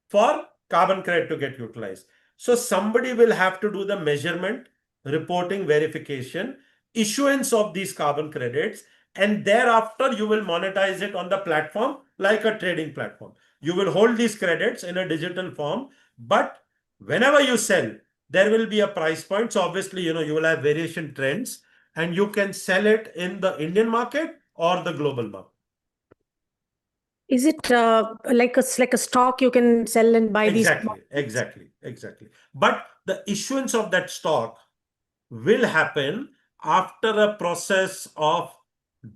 for carbon credit to get utilized. So somebody will have to do the measurement, reporting, verification, issuance of these carbon credits, and thereafter you will monetize it on the platform like a trading platform. You will hold these credits in a digital form, but whenever you sell, there will be a price point. So obviously, you will have variation trends, and you can sell it in the Indian market or the global market. Is it like a stock you can sell and buy these? Exactly. But the issuance of that stock will happen after a process of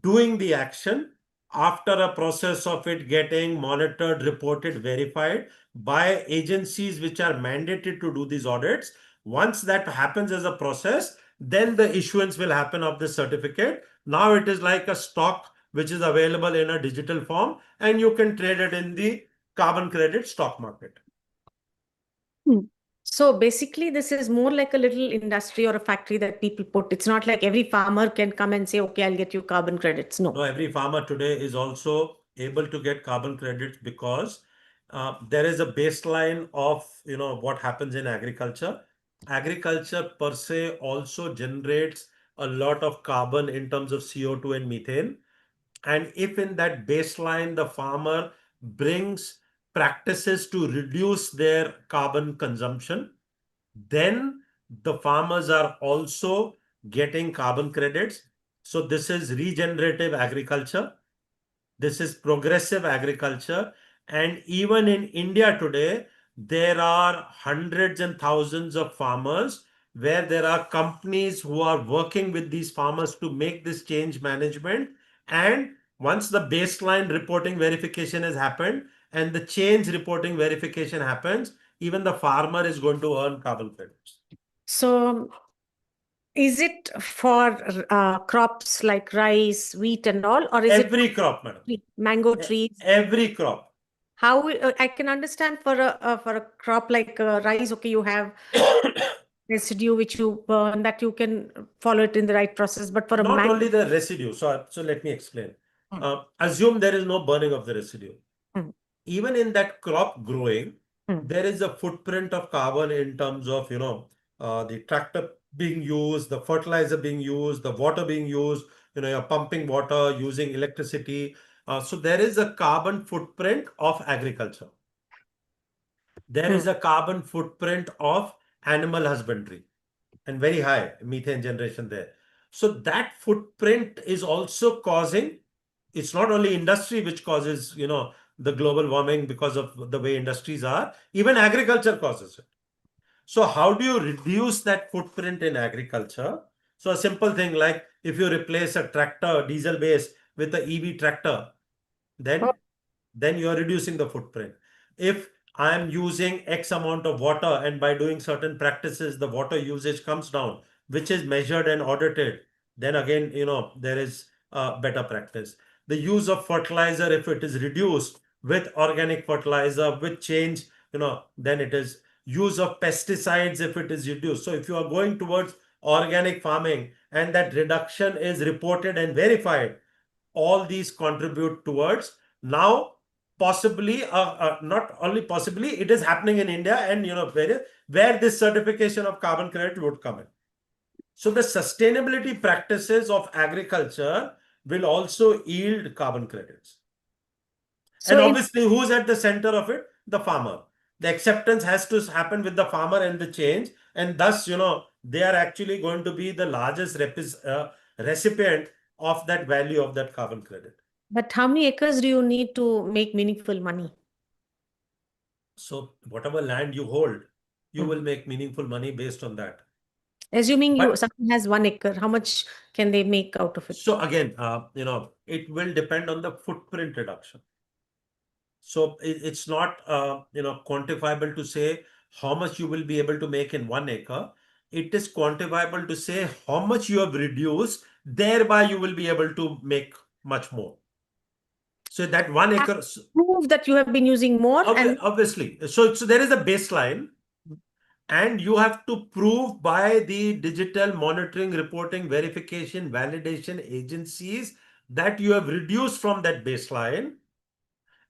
doing the action, after a process of it getting monitored, reported, verified by agencies which are mandated to do these audits. Once that happens as a process, then the issuance will happen of the certificate. Now it is like a stock which is available in a digital form, and you can trade it in the carbon credit stock market. So basically, this is more like a little industry or a factory that people put. It's not like every farmer can come and say, okay, I'll get you carbon credits. No. No, every farmer today is also able to get carbon credits because there is a baseline of what happens in agriculture. Agriculture per se also generates a lot of carbon in terms of CO2 and methane. And if in that baseline the farmer brings practices to reduce their carbon consumption, then the farmers are also getting carbon credits. So this is regenerative agriculture. This is progressive agriculture. And even in India today, there are hundreds and thousands of farmers where there are companies who are working with these farmers to make this change management. And once the baseline reporting verification has happened and the change reporting verification happens, even the farmer is going to earn carbon credits. So is it for crops like rice, wheat and all, or is Every crop, madam. it mango trees? Every crop. How I can understand for a crop like rice, okay, you have residue which you burn, that you can follow it in the right process, but for a Not mango, only the residue. So let me explain. Mm. Assume there is no burning of the residue. Mm. Even in that crop growing, Mm. there is a footprint of carbon in terms of, the tractor being used, the fertilizer being used, the water being used, you're pumping water, using electricity. So there is a carbon footprint of agriculture. There is a carbon footprint of animal husbandry and very high methane generation there. So that footprint is also causing, it's not only industry which causes, the global warming because of the way industries are, even agriculture causes it. So how do you reduce that footprint in agriculture? So a simple thing like if you replace a tractor diesel based with a EV tractor, then you are reducing the footprint. If I am using X amount of water and by doing certain practices, the water usage comes down, which is measured and audited, then again, there is a better practice. The use of fertilizer, if it is reduced with organic fertilizer, with change, then it is use of pesticides if it is reduced. So if you are going towards organic farming and that reduction is reported and verified, all these contribute towards now possibly not only possibly it is happening in India and where this certification of carbon credit would come in. So the sustainability practices of agriculture will also yield carbon credits. so And in, obviously who's at the center of it? The farmer. The acceptance has to happen with the farmer and the change, and thus they are actually going to be the largest recipient of that value of that carbon credit. but how many acres do you need to make meaningful money? So whatever land you hold, you Mm. will make meaningful money based on that. Assuming But someone has 1 acre, how much can they make out of it? so again, it will depend on the footprint reduction. So it's not quantifiable to say how much you will be able to make in 1 acre. It is quantifiable to say how much you have reduced, thereby you will be able to make much more. So that 1 acre. Prove that you have been using more, and Obviously. So there is a baseline, and you have to prove by the digital monitoring, reporting, verification, validation agencies that you have reduced from that baseline.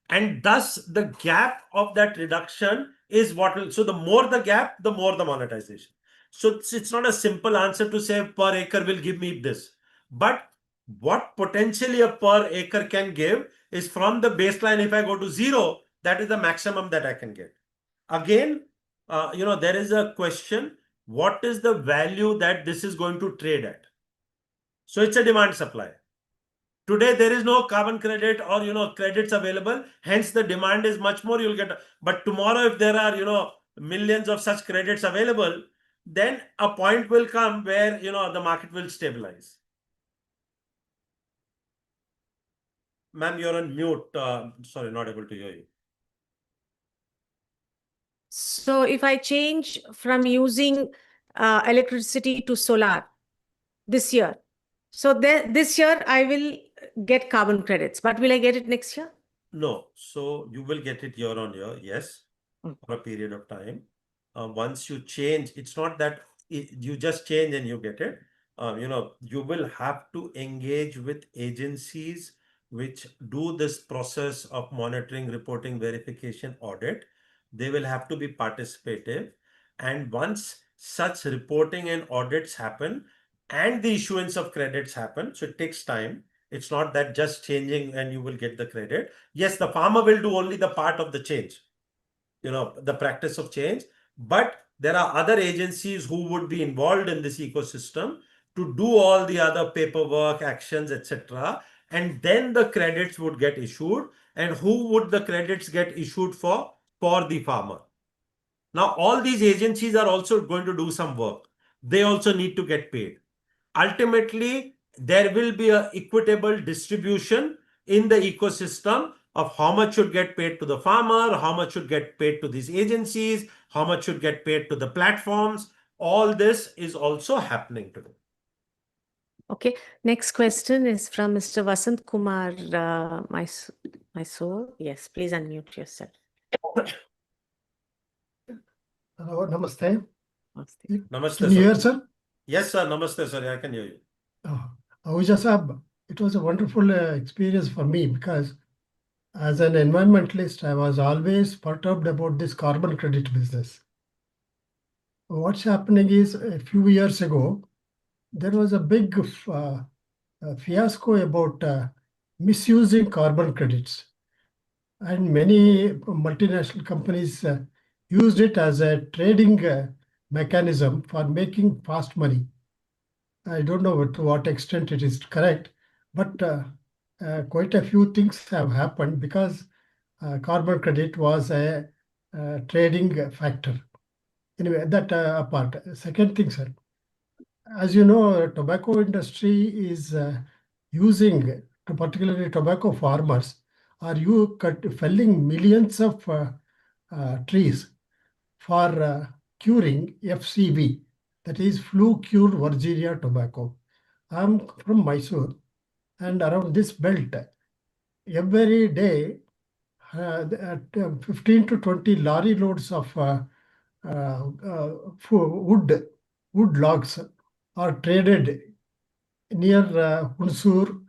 And thus the gap of that reduction is what will, so the more the gap, the more the monetization. So it's not a simple answer to say per acre will give me this, but what potentially a per acre can give is from the baseline. If I go to 0, that is the maximum that I can get. Again, there is a question, what is the value that this is going to trade at? So it's a demand supply. Today there is no carbon credit or credits available, hence the demand is much more, you'll get. But tomorrow if there are millions of such credits available, then a point will come where the market will stabilize. Ma'am, you're on mute. Sorry, not able to hear you. so if I change from using electricity to solar this year, so this year I will get carbon credits, but will I get it next year? No, so you will get it year on year, yes, Mm. for a period of time. Once you change, it's not that you just change and you get it. You will have to engage with agencies which do this process of monitoring, reporting, verification, audit. They will have to be participative. And once such reporting and audits happen and the issuance of credits happen, so it takes time. It's not that just changing and you will get the credit. Yes, the farmer will do only the part of the change, the practice of change, but there are other agencies who would be involved in this ecosystem to do all the other paperwork, actions, etc. And then the credits would get issued. And who would the credits get issued for? For the farmer. Now, all these agencies are also going to do some work. They also need to get paid. Ultimately, there will be an equitable distribution in the ecosystem of how much should get paid to the farmer, how much should get paid to these agencies, how much should get paid to the platforms. All this is also happening today. Okay, next question is from Mr. Vasant Kumar Mysore. Yes, please unmute yourself. Hello, namaste. Namaste. Namaste, Can you sir. hear, sir? Yes, sir. Namaste, sir. I can hear you. Ahuja Sahab, it was a wonderful experience for me because as an environmentalist, I was always perturbed about this carbon credit business. What's happening is a few years ago, there was a big fiasco about misusing carbon credits. And many multinational companies used it as a trading mechanism for making fast money. I don't know to what extent it is correct, but quite a few things have happened because carbon credit was a trading factor. Anyway, that apart. Second thing, sir, as you know, tobacco industry is using, particularly tobacco farmers, are you felling millions of trees for curing FCV, that is flue cured Virginia tobacco. I'm from Mysore, and around this belt, every day, 15 to 20 lorry loads of wood logs are traded near Hunsur,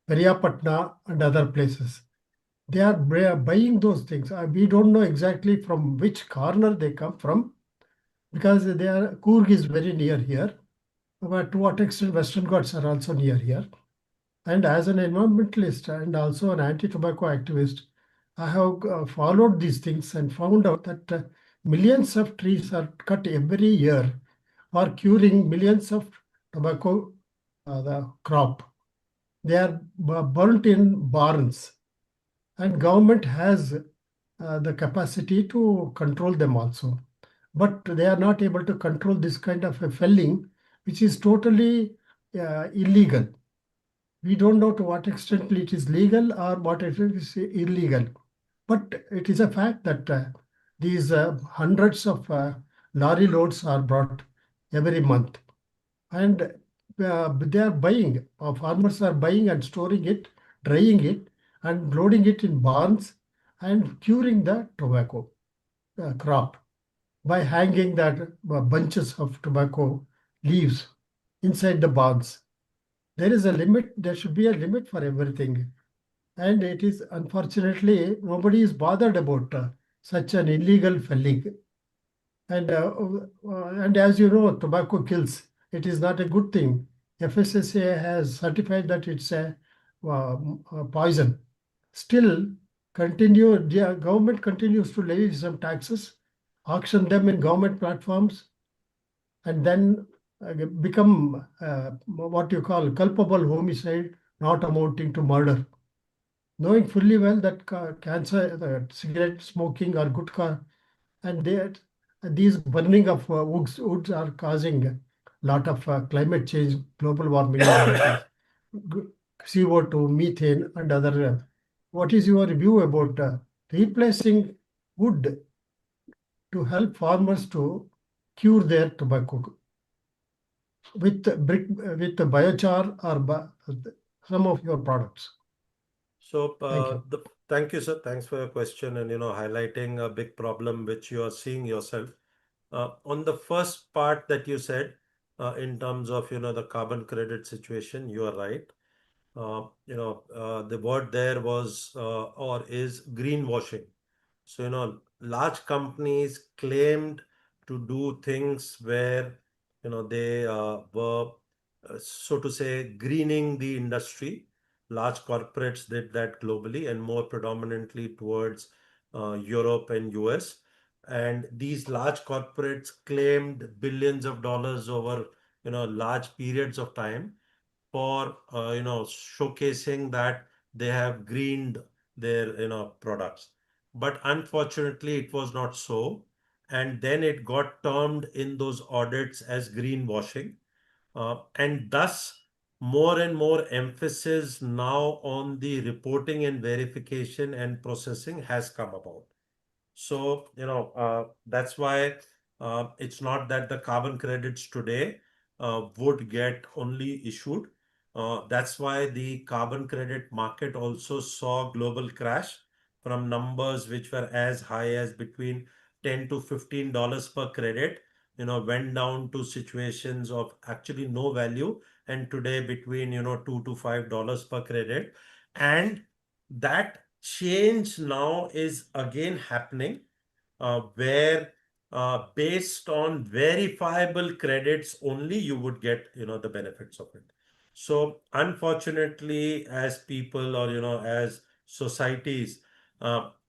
Periyapatna, and other places. They are buying those things. We don't know exactly from which corner they come from, because Coorg is very near here, but to what extent Western Ghats are also near here. And as an environmentalist and also an anti-tobacco activist, I have followed these things and found out that millions of trees are cut every year for curing millions of tobacco the crop. They are burnt in barns, and government has the capacity to control them also. But they are not able to control this kind of a felling, which is totally illegal. We don't know to what extent it is legal or what it is illegal. But it is a fact that these hundreds of lorry loads are brought every month. And they are buying, farmers are buying and storing it, drying it, and loading it in barns and curing the tobacco crop by hanging that bunches of tobacco leaves inside the barns. There is a limit, there should be a limit for everything. And it is unfortunately, nobody is bothered about such an illegal felling. And as you know, tobacco kills. It is not a good thing. FSSA has certified that it's a poison. Still, the government continues to levy some taxes, auction them in government platforms, and then become what you call culpable homicide, not amounting to murder. Knowing fully well that cancer, cigarette smoking or gutka, and these burning of woods are causing a lot of climate change, global warming, CO2, methane, and other. What is your view about replacing wood to help farmers to cure their tobacco with biochar or some of your products? So, Thank you. thank you, sir. Thanks for your question and highlighting a big problem which you are seeing yourself. On the first part that you said, in terms of the carbon credit situation, you are right. The word there was or is greenwashing. So, large companies claimed to do things where, they were, so to say, greening the industry. Large corporates did that globally and more predominantly towards Europe and US. and these large corporates claimed billions of dollars over large periods of time for showcasing that they have greened their products. But unfortunately, it was not so, and then it got termed in those audits as greenwashing, and thus more and more emphasis now on the reporting and verification and processing has come about. So, that's why it's not that the carbon credits today would get only issued. That's why the carbon credit market also saw global crash from numbers which were as high as between $10 to $15 per credit, went down to situations of actually no value, and today between, $2 to $5 per credit. And that change now is again happening, where based on verifiable credits only you would get the benefits of it. So unfortunately, as people, or as societies,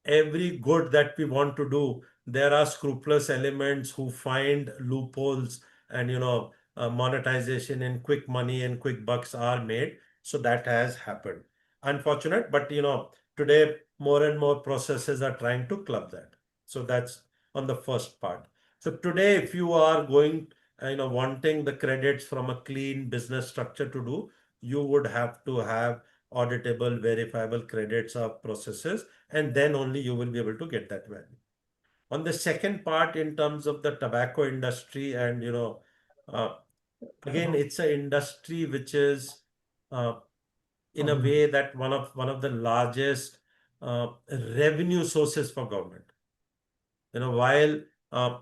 every good that we want to do, there are scrupulous elements who find loopholes, and monetization and quick money and quick bucks are made. So that has happened. Unfortunate, but today more and more processes are trying to club that. So that's on the first part. So today, if you are going, wanting the credits from a clean business structure to do, you would have to have auditable, verifiable credits or processes, and then only you will be able to get that value. On the second part, in terms of the tobacco industry, and uh, again, it's an industry which is in a way that one of the largest revenue sources for government. While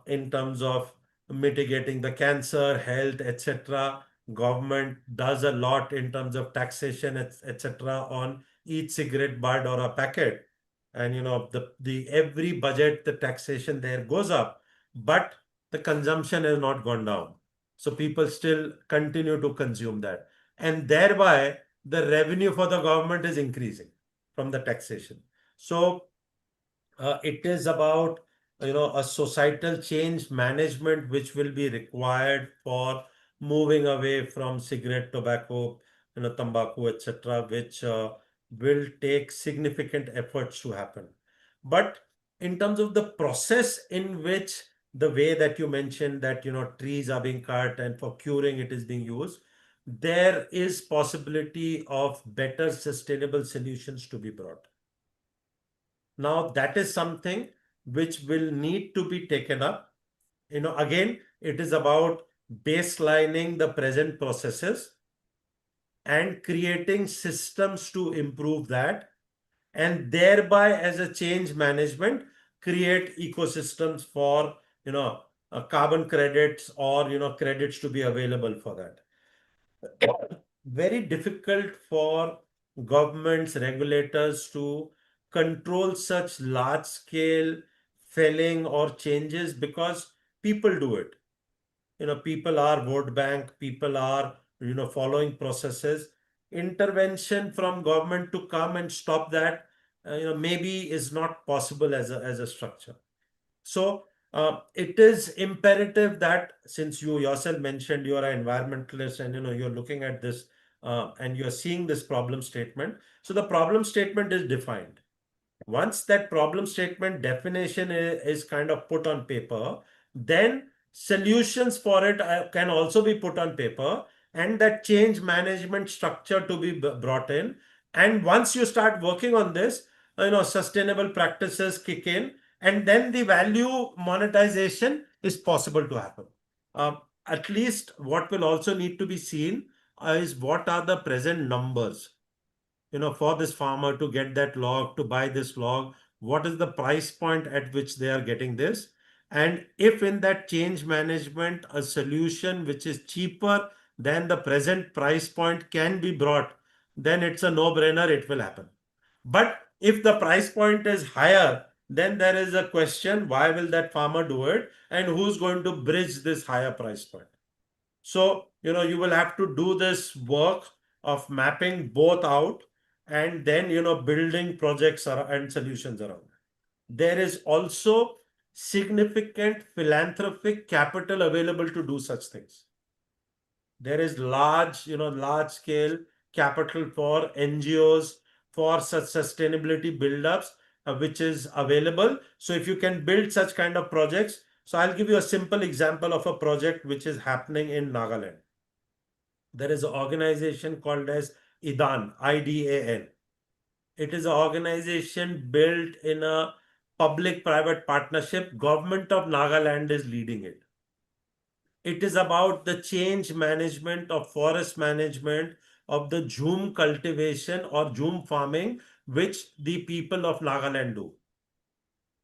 in terms of mitigating the cancer, health, etc., government does a lot in terms of taxation, etc., on each cigarette bud or a packet. And the every budget, the taxation there goes up, but the consumption has not gone down. So people still continue to consume that. And thereby the revenue for the government is increasing from the taxation. So it is about a societal change management which will be required for moving away from cigarette, tobacco, tobacco, etc., which will take significant efforts to happen. But in terms of the process in which, the way that you mentioned, that trees are being cut and for curing it is being used, there is possibility of better sustainable solutions to be brought. Now, that is something which will need to be taken up. Again, it is about baselining the present processes and creating systems to improve that, and thereby, as a change management, create ecosystems for carbon credits, or credits to be available for that. Very difficult for governments, regulators to control such large scale felling or changes, because people do it. People are vote bank, people are following processes. Intervention from government to come and stop that maybe is not possible as a structure. So it is imperative that, since you yourself mentioned you are an environmentalist, and you're looking at this and you're seeing this problem statement, so the problem statement is defined. Once that problem statement definition is kind of put on paper, then solutions for it can also be put on paper, and that change management structure to be brought in. And once you start working on this, sustainable practices kick in, and then the value monetization is possible to happen. At least what will also need to be seen is what are the present numbers for this farmer to get that log, to buy this log, what is the price point at which they are getting this. And if in that change management a solution which is cheaper than the present price point can be brought, then it's a no-brainer, it will happen. But if the price point is higher, then there is a question, why will that farmer do it, and who's going to bridge this higher price point? So you will have to do this work of mapping both out, and then building projects and solutions around it. There is also significant philanthropic capital available to do such things. There is large scale capital for NGOs for such sustainability build-ups, which is available. So if you can build such kind of projects, so I'll give you a simple example of a project which is happening in Nagaland. There is an organization called as IDAN, IDAN. It is an organization built in a public-private partnership. Government of Nagaland is leading it. It is about the change management of forest management of the jhum cultivation or jhum farming, which the people of Nagaland do.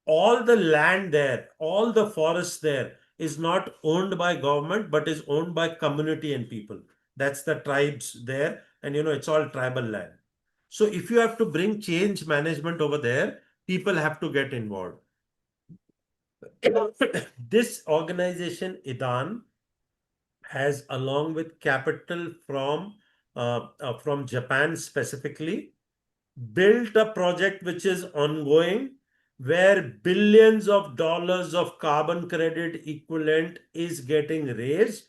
All the land there, all the forests there is not owned by government, but is owned by community and people. That's the tribes there. And it's all tribal land. So if you have to bring change management over there, people have to get involved. This organization, IDAN, has, along with capital from Japan specifically, built a project which is ongoing, where billions of dollars of carbon credit equivalent is getting raised,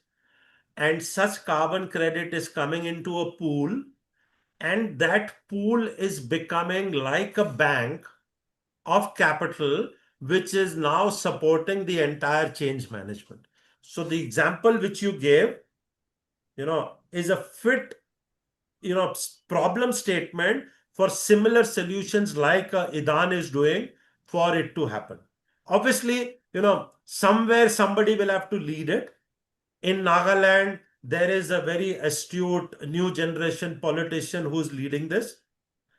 and such carbon credit is coming into a pool, and that pool is becoming like a bank of capital, which is now supporting the entire change management. So the example which you gave, is a fit, problem statement for similar solutions like IDAN is doing for it to happen. Obviously, somewhere somebody will have to lead it. In Nagaland, there is a very astute new generation politician who's leading this.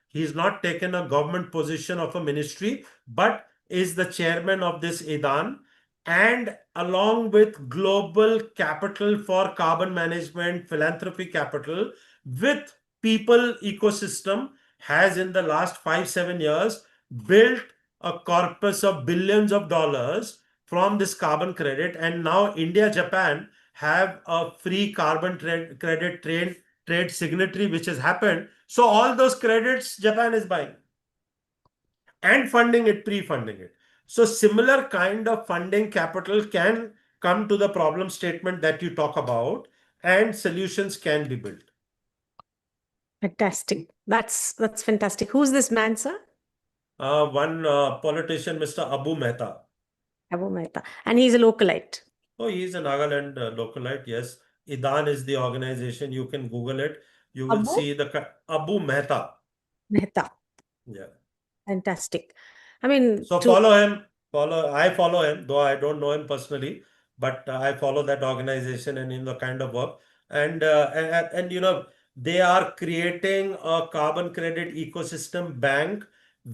He's not taken a government position of a ministry, but is the chairman of this IDAN. And along with global capital for carbon management, philanthropy capital, with people ecosystem, has in the last 5-7 years built a corpus of billions of dollars from this carbon credit. And now India, Japan have a free carbon credit trade signatory, which has happened. So all those credits Japan is buying and funding it, pre-funding it. So similar kind of funding capital can come to the problem statement that you talk about, and solutions can be built. Fantastic. That's fantastic. Who's this man, sir? One politician, Mr. Abu Mehta. Abu Mehta. And he's a localite. Oh, he's a Nagaland localite, yes. IDAN is the organization. You can Google it. You will Abu see the Abu Mehta. Mehta. Yeah. Fantastic. I mean, So follow him. I follow him, though I don't know him personally, but I follow that organization and in the kind of work. And they are creating a carbon credit ecosystem bank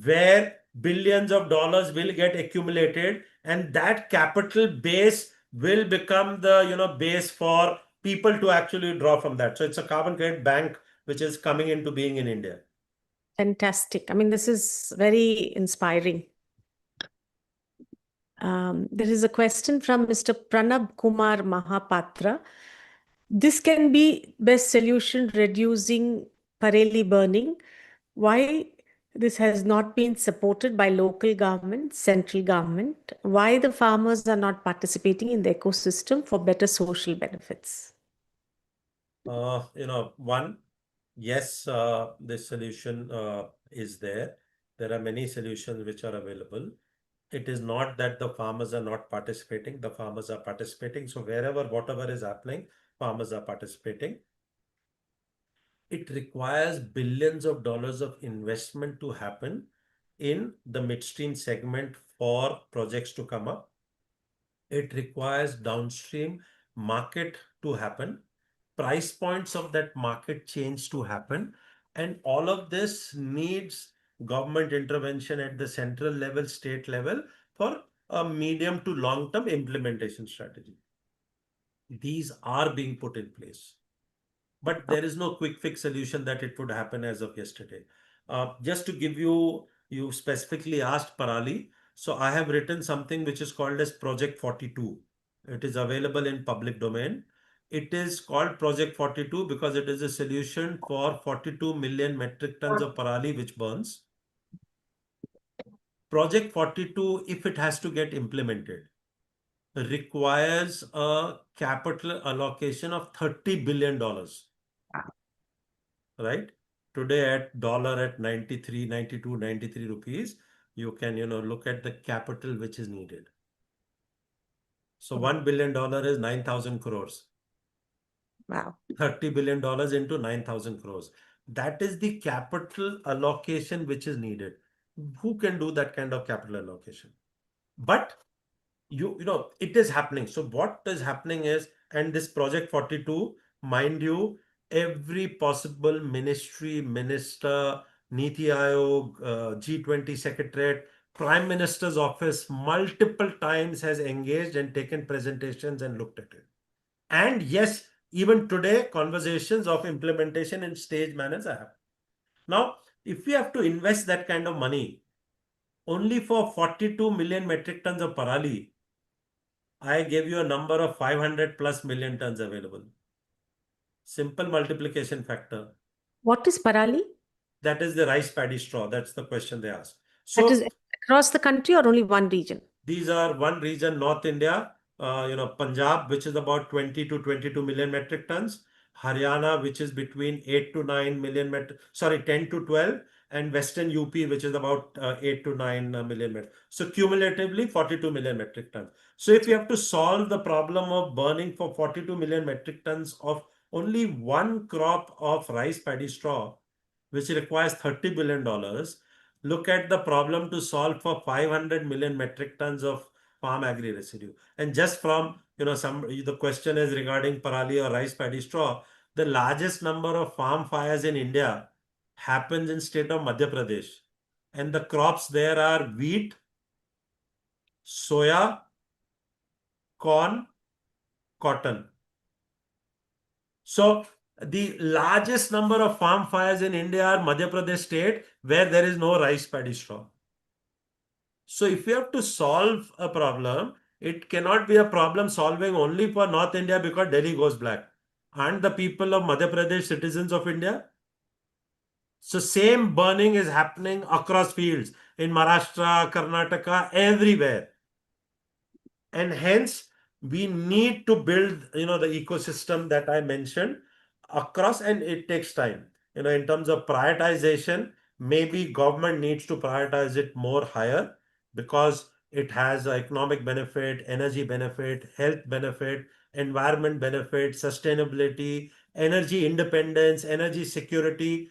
where billions of dollars will get accumulated, and that capital base will become the base for people to actually draw from that. So it's a carbon credit bank which is coming into being in India. fantastic. I mean, this is very inspiring. There is a question from Mr. Pranab Kumar Mahapatra. This can be best solution reducing Pareli burning. Why this has not been supported by local government, central government? Why the farmers are not participating in the ecosystem for better social benefits? One, yes, this solution is there. There are many solutions which are available. It is not that the farmers are not participating. The farmers are participating. So wherever, whatever is happening, farmers are participating. It requires billions of dollars of investment to happen in the midstream segment for projects to come up. It requires downstream market to happen, price points of that market change to happen. And all of this needs government intervention at the central level, state level, for a medium to long-term implementation strategy. These are being put in place, but there is no quick fix solution that it would happen as of yesterday. Just to give you specifically asked Parali. So I have written something which is called as Project 42. It is available in public domain. It is called Project 42 because it is a solution for 42 million metric tons of Parali which burns. Project 42, if it has to get implemented, requires a capital allocation of $30 billion, right? Today at dollar at 93, 92, 93 rupees, you can, look at the capital which is needed. So $1 billion is 9,000 crores. Wow. $30 billion into 9,000 crores. That is the capital allocation which is needed. Who can do that kind of capital allocation? But it is happening. So what is happening is, and this project 42, mind you, every possible ministry, minister, Niti Aayog, G20 secretariat, Prime Minister's office multiple times has engaged and taken presentations and looked at it. And yes, even today, conversations of implementation in staged manners are happening. Now, if we have to invest that kind of money only for 42 million metric tons of parali, I gave you a number of 500 plus million tons available. Simple multiplication factor. What is parali? That is the rice paddy straw. That's the question they asked. That is So across the country or only one region? these are one region, North India, Punjab, which is about 20 to 22 million metric tons. Haryana, which is between 8 to 9 million 10 to 12, and Western UP, which is about 8 to 9 million metric. So cumulatively 42 million metric tons. So if you have to solve the problem of burning for 42 million metric tons of only one crop of rice paddy straw, which requires $30 billion, look at the problem to solve for 500 million metric tons of farm agri residue. And just from, the question is regarding parali or rice paddy straw, the largest number of farm fires in India happens in state of Madhya Pradesh. And the crops there are wheat, soya, corn, cotton. So the largest number of farm fires in India are Madhya Pradesh state, where there is no rice paddy straw. So if you have to solve a problem, it cannot be a problem solving only for North India because Delhi goes black. Aren't the people of Madhya Pradesh citizens of India? So same burning is happening across fields in Maharashtra, Karnataka, everywhere. And hence we need to build, the ecosystem that I mentioned across, and it takes time. In terms of prioritization, maybe government needs to prioritize it more higher because it has economic benefit, energy benefit, health benefit, environment benefit, sustainability, energy independence, energy security,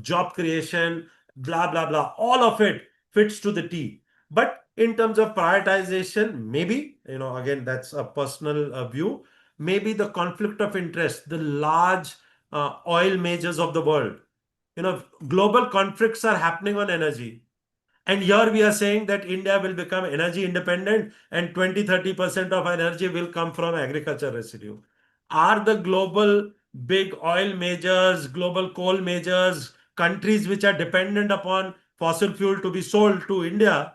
job creation, blah, blah, blah. All of it fits to the T. But in terms of prioritization, maybe, again, that's a personal view. Maybe the conflict of interest, the large oil majors of the world, global conflicts are happening on energy. And here we are saying that India will become energy independent and 20-30% of energy will come from agriculture residue. Are the global big oil majors, global coal majors, countries which are dependent upon fossil fuel to be sold to India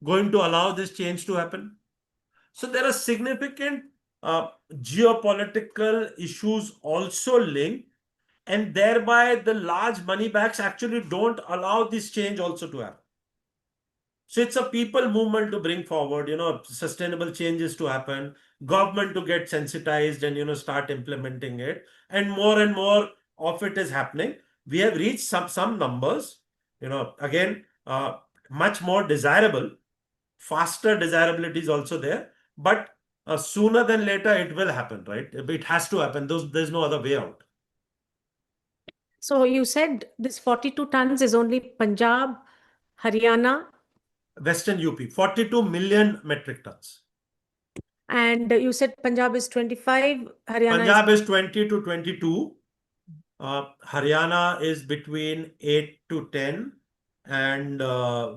going to allow this change to happen? So there are significant geopolitical issues also linked, and thereby the large money bags actually don't allow this change also to happen. So it's a people movement to bring forward, sustainable changes to happen, government to get sensitized and, start implementing it. And more of it is happening. We have reached some numbers, again, much more desirable, faster desirability is also there, but sooner than later it will happen, right? It has to happen. There's no other way out. So you said this 42 tons is only Punjab, Haryana, Western UP, 42 million metric tons. and you said Punjab is 25, Haryana Punjab is 20 to 22. Haryana is between 8 to 10, and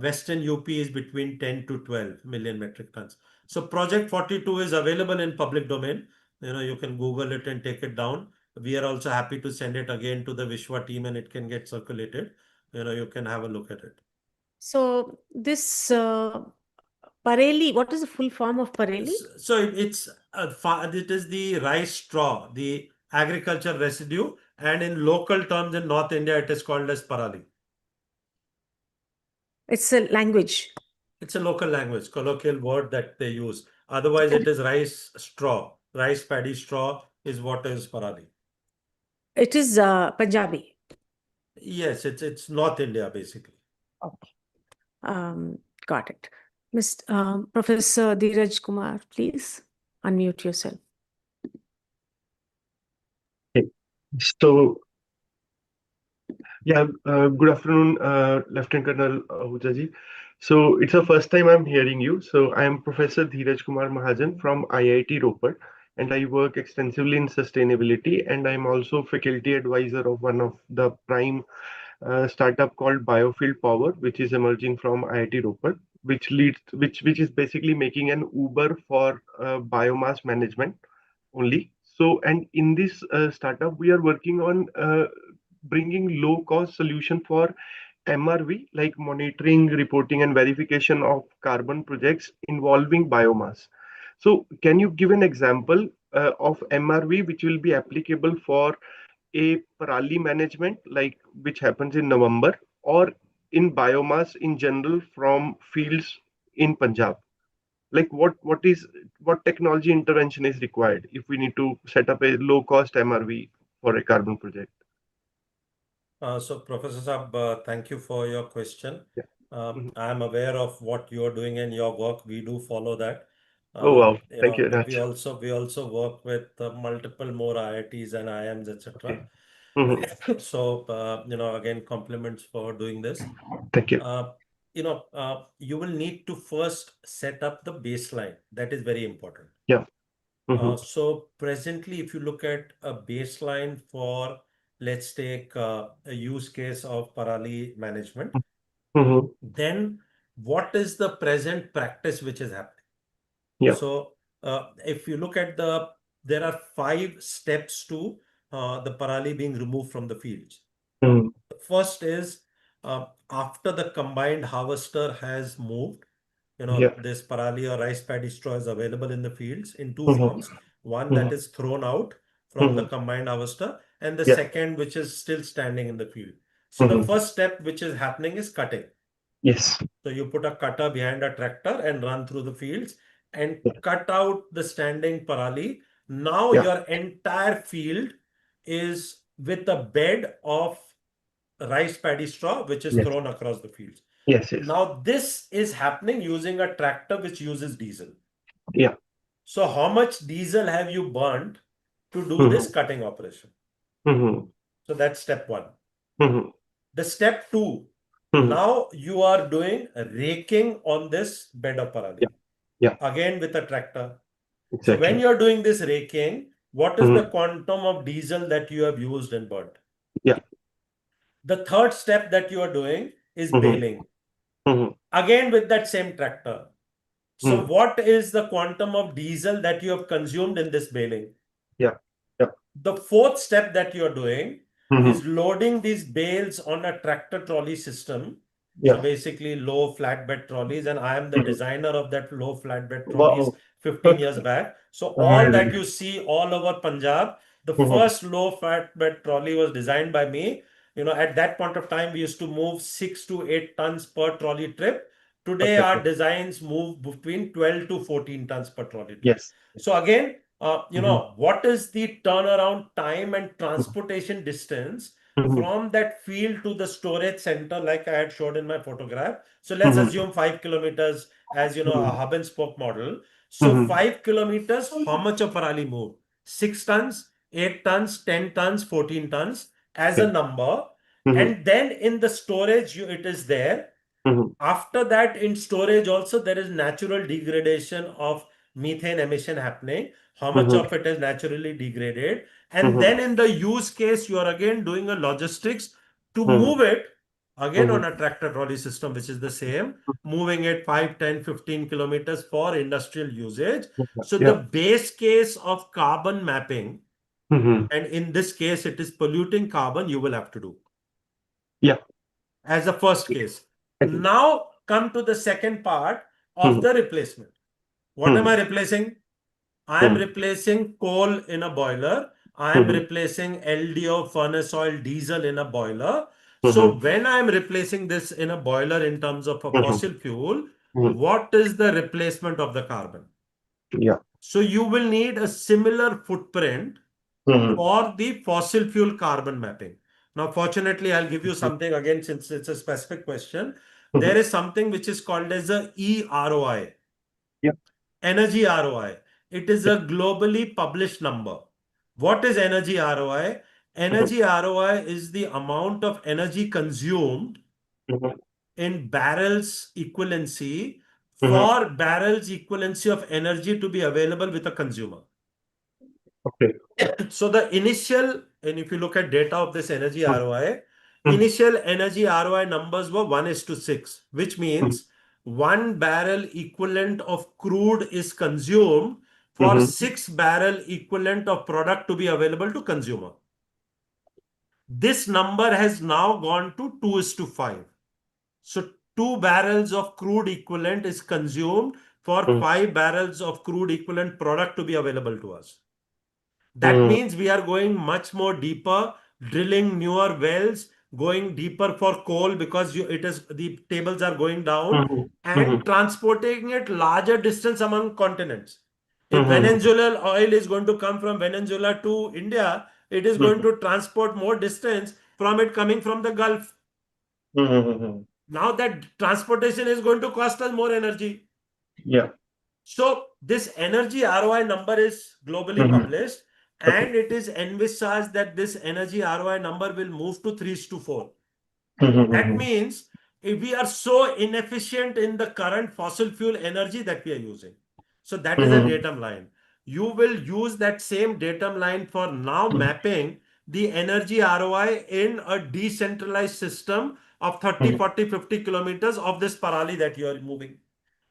Western UP is between 10 to 12 million metric tons. So Project 42 is available in public domain. You can Google it and take it down. We are also happy to send it again to the Vishwa team and it can get circulated. You can have a look at it. So this Pareli, what is the full form of Pareli? So it is the rice straw, the agriculture residue, and in local terms in North India, it is called as parali. It's a language. It's a local language, colloquial word that they use. Otherwise, it is rice straw. Rice paddy straw is what is parali. It is Punjabi. Yes, it's North India basically. Okay. Got it. Professor Dheeraj Kumar, please unmute yourself. Okay. So, yeah, good afternoon, Lieutenant Colonel Ahuja ji. So, it's the first time I'm hearing you. So, I am Professor Dheeraj Kumar Mahajan from IIT Ropar, and I work extensively in sustainability, and I'm also faculty advisor of one of the prime startup called Biofield Power, which is emerging from IIT Ropar, which is basically making an Uber for biomass management only. So, and in this startup, we are working on bringing low cost solution for MRV, like monitoring, reporting, and verification of carbon projects involving biomass. So, can you give an example of MRV which will be applicable for a parali management, like which happens in November, or in biomass in general from fields in Punjab? Like what technology intervention is required if we need to set up a low cost MRV for a carbon project? So, Professor Saab, thank you for your question. Yeah. Mhm. I am aware of what you are doing in your work. We do follow that. Oh wow, thank you very But much. we also work with multiple more IITs and IIMs, etc. Okay. Mhm. So, again, compliments for doing this. Thank you. You will need to first set up the baseline. That is very important. Yeah. Mhm. So presently, if you look at a baseline for, let's take a use case of parali management, Mhm. then what is the present practice which is happening? Yeah. So if you look at there are 5 steps to the parali being removed from the fields. Mhm. The first is after the combined harvester has moved, Yeah. this parali or rice paddy straw is available in the fields in 2 Mhm. forms. One that Mhm. is thrown out from the Mhm. combined harvester, and the Yeah. second which is still standing in the field. So the Mhm. first step which is happening is cutting. Yes. So you put a cutter behind a tractor and run through the fields and Yeah. cut out the standing parali. Now Yeah. your entire field is with a bed of rice paddy straw which is Yes. thrown across the fields. Yes. Yes. Now this is happening using a tractor which uses diesel. Yeah. So how much diesel have you burnt to do this Mhm. cutting operation? Mhm. So that's step 1. Mhm. The step 2, Mhm. now you are doing raking on this bed of Yeah. parali. Yeah. Again with a tractor. So when Exactly. you're doing this raking, what is the Mhm. quantum of diesel that you have used and burnt? Yeah. The third step that you are doing is Mhm. baling. Mhm. Again with that same tractor. So Mhm. what is the quantum of diesel that you have consumed in this baling? Yeah. Yeah. The fourth step that you're doing is Mhm. loading these bales on a tractor trolley system. So Yeah. basically low flatbed trolleys, and I am the Mhm. designer of that low flatbed trolleys Wow. 15 years back. So all that you Amazing. see all over Punjab, the Mhm. first low flatbed trolley was designed by me. At that point of time, we used to move 6 to 8 tons per trolley trip. Today, our Perfect. designs move between 12 to 14 tons per trolley trip. Yes. So again, Mhm. what is the turnaround time and Mhm. transportation distance Mhm. from that field to the storage center, like I had showed in my photograph? So let's Mhm. assume 5 kilometers as a Mhm. hub and spoke model. So Mhm. 5 kilometers, how much of parali moved? 6 tons, 8 tons, 10 tons, 14 tons as a Yeah. number. Mhm. And then in the storage, it is there. Mhm. After that, in storage also, there is natural degradation of methane emission happening. How much Mhm. of it is naturally degraded? And Mhm. then in the use case, you are again doing a logistics to Mhm. move it again Mhm. on a tractor trolley system, which is the same, moving it 5, 10, 15 kilometers for industrial usage. So the Yeah. base case of carbon mapping, Mhm. and in this case, it is polluting carbon, you will have to do Yeah. as a first case. Agree. Now come to the second part of Mhm. the replacement. What am I Mhm. replacing? I am Mhm. replacing coal in a boiler. I am Mhm. replacing LDO, furnace oil, diesel in a boiler. So Mhm. when I am replacing this in a boiler in terms of a Mhm. fossil fuel, what is the replacement of the carbon? Yeah. So you will need a similar footprint for the fossil fuel carbon mapping. Now, fortunately, I'll give you something again, since it's a specific question. There is something which is called as a EROI, Yeah. energy ROI. It is a globally published number. What is energy ROI? Energy ROI is the amount of energy consumed in barrels equivalency for barrels equivalency of energy to be available with a consumer. Okay. So the initial, and if you look at data of this energy ROI, initial energy ROI numbers were 1:6, which means 1 barrel equivalent of crude is consumed for 6 barrel equivalent of product to be available to consumer. This number has now gone to 2:5. So 2 barrels of crude equivalent is consumed for 5 barrels of crude equivalent product to be available to us. That means we are going much more deeper, drilling newer wells, going deeper for coal because the tables are going down, and transporting it larger distance among continents. If Venezuelan oil is going to come from Venezuela to India, it is going to transport more distance from it coming from the Gulf. Now that transportation is going to cost us more energy. Yeah. So this energy ROI number is globally published, and it is envisaged that this energy ROI number will move to 3:4. That means if we are so inefficient in the current fossil fuel energy that we are using. So that is a datum line. You will use that same datum line for now mapping the energy ROI in a decentralized system of 30, 40, 50 kilometers of this parali that you are moving.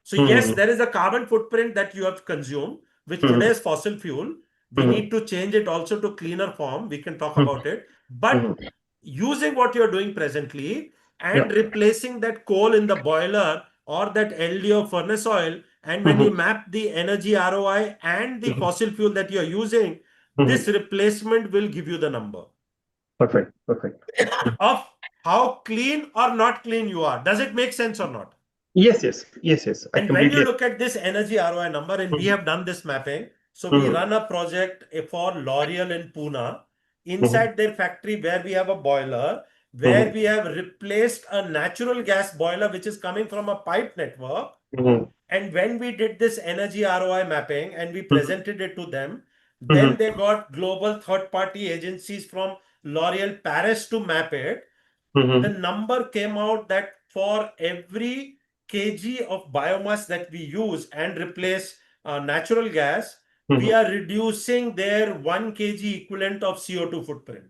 So yes, there is a carbon footprint that you have consumed, which today is fossil fuel. We need to change it also to cleaner form. We can talk about it. But using what you're doing presently and replacing that coal in the boiler or that LDO furnace oil, and when you map the energy ROI and the fossil fuel that you're using, this replacement will give you the number Perfect. Perfect. of how clean or not clean you are. Does it make sense or not? Yes, yes, yes, yes. I And when you completely. look at this energy ROI number, and we have done this mapping, so we run a project for L'Oreal in Pune, inside their factory where we have a boiler, where we have replaced a natural gas boiler which is coming from a pipe network. And when we did this energy ROI mapping and we presented it to them, then they got global third-party agencies from L'Oreal Paris to map it. The number came out that for every kg of biomass that we use and replace natural gas, we are reducing their 1 kg equivalent of CO2 footprint.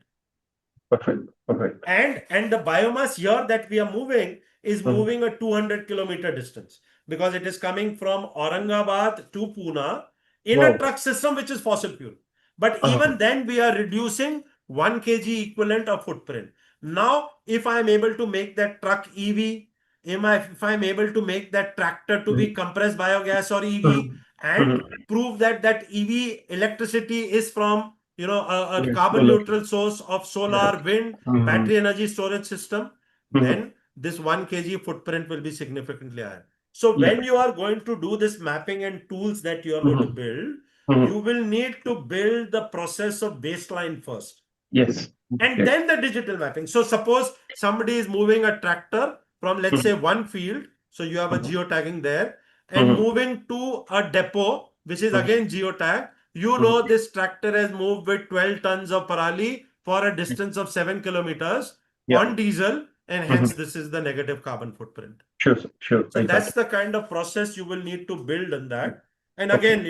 Perfect. Perfect. And the biomass here that we are moving is moving a 200-kilometer distance, because it is coming from Aurangabad to Pune in a truck system which is fossil fuel. But even then we are reducing 1 kg equivalent of footprint. Now, if I am able to make that truck EV, if I am able to make that tractor to be compressed biogas or EV, and prove that that EV electricity is from a carbon neutral source of solar, wind, battery energy storage system, then this 1 kg footprint will be significantly higher. So when you are going to do this mapping and tools that you are going to build, you will need to build the process of baseline first. Yes. And then the digital mapping. So suppose somebody is moving a tractor from, let's say, one field. So you have a geotagging there, and moving to a depot, which is again geotag. You know this tractor has moved with 12 tons of parali for a distance of 7 kilometers on diesel, and hence this is the negative carbon footprint. Sure, sure. So that's the kind of process you will need to build in that. And again,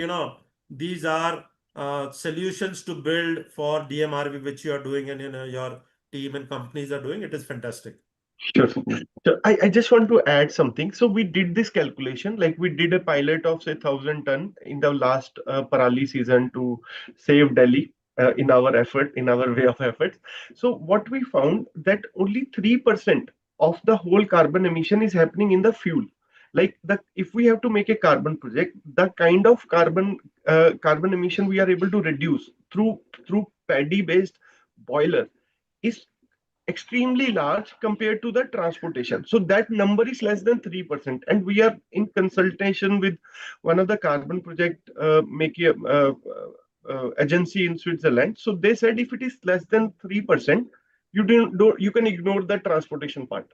these are solutions to build for DMRV, which you are doing, and your team and companies are doing. It is fantastic. Sure. So I just want to add something. So we did this calculation, like we did a pilot of say 1,000 ton in the last Parali season to save Delhi in our effort, in our way of efforts. So what we found that only 3% of the whole carbon emission is happening in the fuel. Like if we have to make a carbon project, the kind of carbon emission we are able to reduce through paddy based boiler is extremely large compared to the transportation. So that number is less than 3%. And we are in consultation with one of the carbon project agency in Switzerland. So they said if it is less than 3%, you can ignore the transportation part.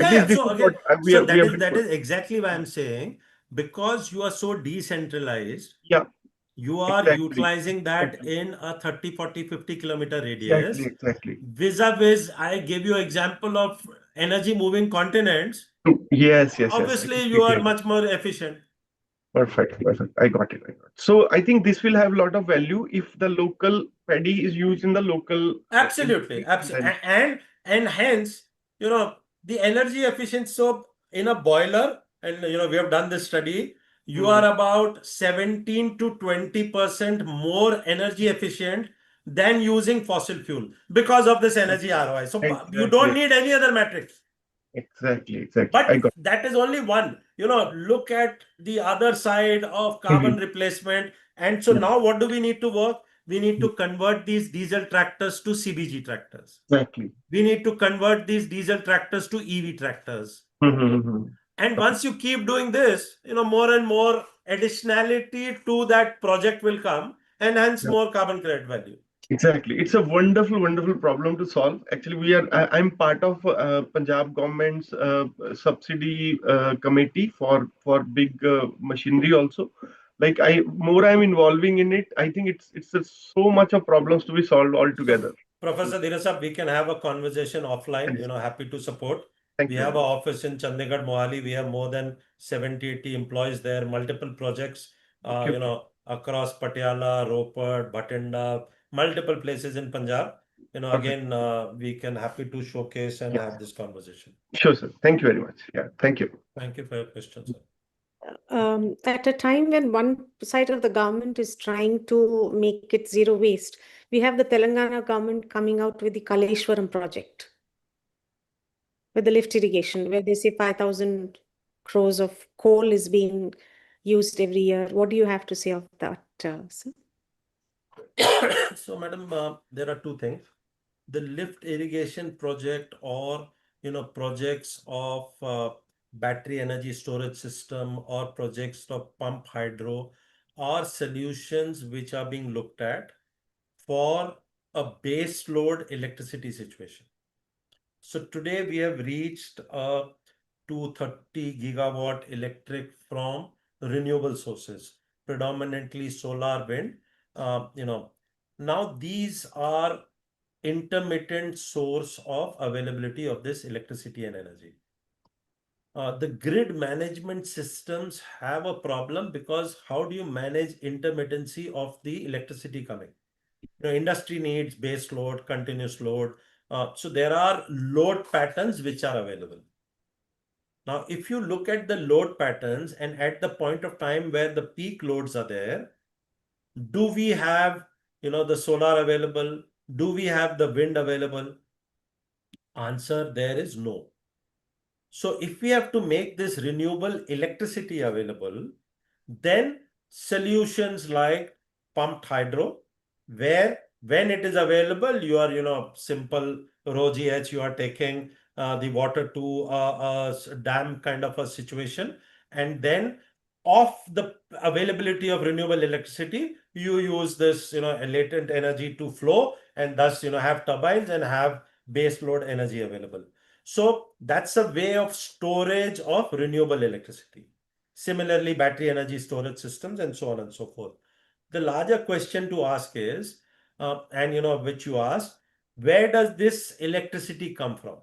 At Yeah, least yeah. this So is what again, we so are we have that been is exactly why I'm saying, because you are so decentralized, Yeah, you are exactly. utilizing that Exactly. in a 30, 40, 50 kilometer Exactly. radius. Exactly. Vis-a-vis, I gave you example of energy moving continents. Yes, yes, yes. I Obviously, you completely are agree. much more efficient. Perfect, perfect. I got it. I got it. So I think this will have a lot of value if the local paddy is used in the local Absolutely, industry, and absolutely, then and hence, the energy efficient. So in a boiler, and we have done this study, you Hmm. are about 17 to 20% more energy efficient than using fossil fuel because of this energy ROI. So you don't Exactly, need any other metrics. exactly, exactly. I But got that is only one. Look at the other side of it. carbon replacement. And so Yeah, now what do we need to work? We need to convert these diesel tractors to CBG tractors. exactly. We need to convert these diesel tractors to EV tractors. Mm-hmm. And once you keep doing this, more and more additionality to that project will come, and hence more carbon credit value. Exactly. It's a wonderful, wonderful problem to solve. Actually, I'm part of Punjab government's subsidy committee for big machinery also. Like more I'm involving in it, I think it's just so much of problems to be solved altogether. Professor Dhirasab, we can have a conversation offline, Thanks. happy to support. Thank We you have very an much. office in Chandigarh, Mohali. We have more than 70, 80 employees there, multiple projects, Okay, okay. across Patiala, Ropar, Bhatinda, multiple places in Punjab. Perfect. Again, we can happy to showcase and Yeah. have this conversation. Sure, sir. Thank you very much. Yeah. Thank you. Thank you for your question, sir. At a time when one side of the government is trying to make it zero waste, we have the Telangana government coming out with the Kaleshwaram project, with the lift irrigation, where they say 5,000 crores of coal is being used every year. What do you have to say of that, sir? So, madam, there are two things. The lift irrigation project, or projects of battery energy storage system, or projects of pump hydro, are solutions which are being looked at for a base load electricity situation. So today we have reached a 230 gigawatt electric from renewable sources, predominantly solar, wind. Now these are intermittent source of availability of this electricity and energy. The grid management systems have a problem, because how do you manage intermittency of the electricity coming? Industry needs base load, continuous load. So there are load patterns which are available. Now, if you look at the load patterns, and at the point of time where the peak loads are there, do we have, the solar available? Do we have the wind available? Answer, there is no. So if we have to make this renewable electricity available, then solutions like pumped hydro, where when it is available, you are, simple rho GH, you are taking the water to a dam kind of a situation, and then of the availability of renewable electricity, you use this, latent energy to flow, and thus, have turbines and have base load energy available. So that's a way of storage of renewable electricity. Similarly, battery energy storage systems, and so on and so forth. The larger question to ask is, and which you asked, where does this electricity come from?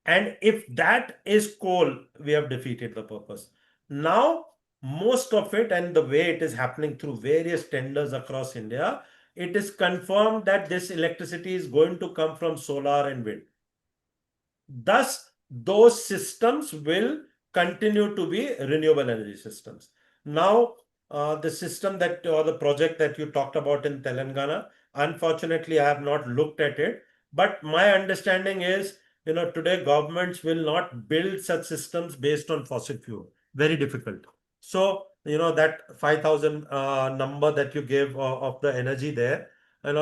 And if that is coal, we have defeated the purpose. Now, most of it, and the way it is happening through various tenders across India, it is confirmed that this electricity is going to come from solar and wind. Thus, those systems will continue to be renewable energy systems. Now, the system that, or the project that you talked about in Telangana, unfortunately, I have not looked at it. But my understanding is, today governments will not build such systems based on fossil fuel. Very difficult. So, that 5,000 number that you gave of the energy there,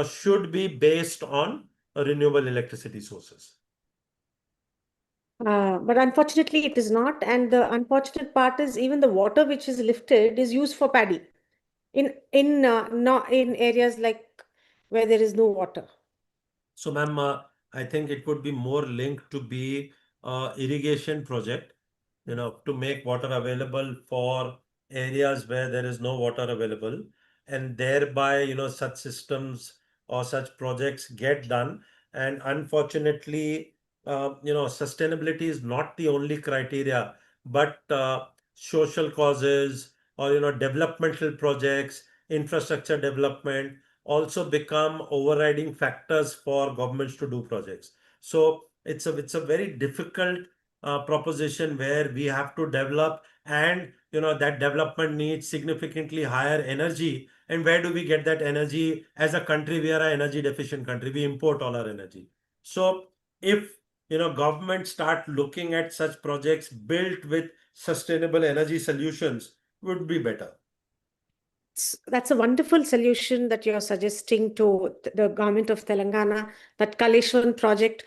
should be based on renewable electricity sources. But unfortunately, it is not. And the unfortunate part is even the water which is lifted is used for paddy in areas like where there is no water. So, ma'am, I think it would be more linked to be irrigation project, to make water available for areas where there is no water available, and thereby, such systems or such projects get done. And unfortunately, sustainability is not the only criteria, but social causes or, developmental projects, infrastructure development also become overriding factors for governments to do projects. So it's a very difficult proposition where we have to develop, and that development needs significantly higher energy. And where do we get that energy? As a country, we are an energy deficient country. We import all our energy. So if government start looking at such projects built with sustainable energy solutions, would be better. That's a wonderful solution that you're suggesting to the government of Telangana, that Kaleshwaran project,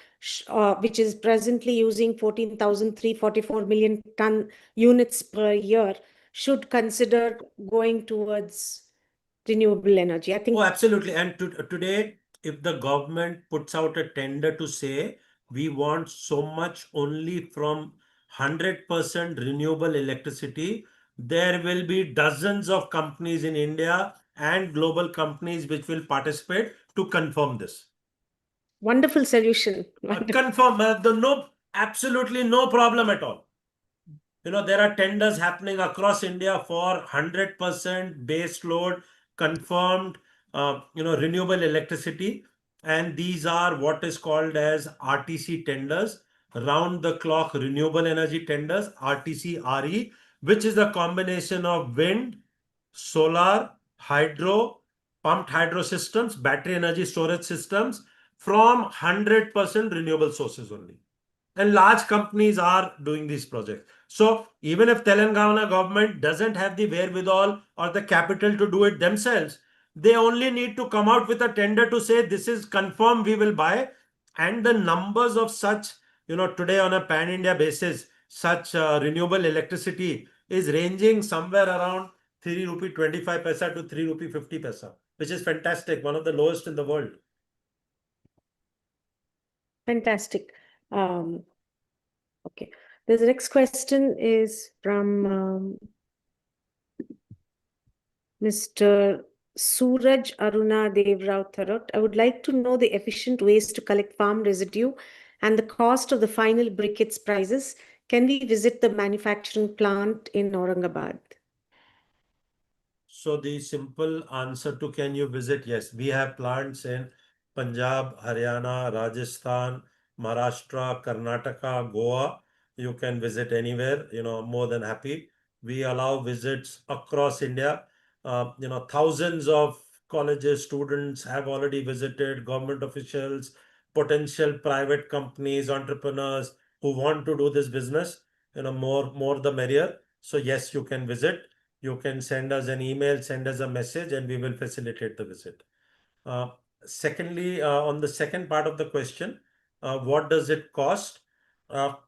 which is presently using 14,344 million ton units per year, should consider going towards renewable energy. I think Oh, absolutely. And today, if the government puts out a tender to say we want so much only from 100% renewable electricity, there will be dozens of companies in India and global companies which will participate to confirm this. wonderful solution. Confirm, absolutely no problem at all. There are tenders happening across India for 100% base load confirmed, renewable electricity. And these are what is called as RTC tenders, round the clock renewable energy tenders, RTC-RE, which is a combination of wind, solar, hydro, pumped hydro systems, battery energy storage systems from 100% renewable sources only. And large companies are doing these projects. So even if Telangana government doesn't have the wherewithal or the capital to do it themselves, they only need to come out with a tender to say this is confirmed, we will buy. And the numbers of such, today on a pan-India basis, such renewable electricity is ranging somewhere around 3 rupee 25 paisa to 3 rupee 50 paisa, which is fantastic, one of the lowest in the world. Fantastic. Okay. The next question is from Mr. Suraj Aruna Devrao Tharot. I would like to know the efficient ways to collect farm residue and the cost of the final briquettes prices. Can we visit the manufacturing plant in Aurangabad? So the simple answer to can you visit? Yes, we have plants in Punjab, Haryana, Rajasthan, Maharashtra, Karnataka, Goa. You can visit anywhere, more than happy. We allow visits across India. Thousands of colleges, students have already visited, government officials, potential private companies, entrepreneurs who want to do this business, more the merrier. So yes, you can visit. You can send us an email, send us a message, and we will facilitate the visit. Secondly, on the second part of the question, what does it cost?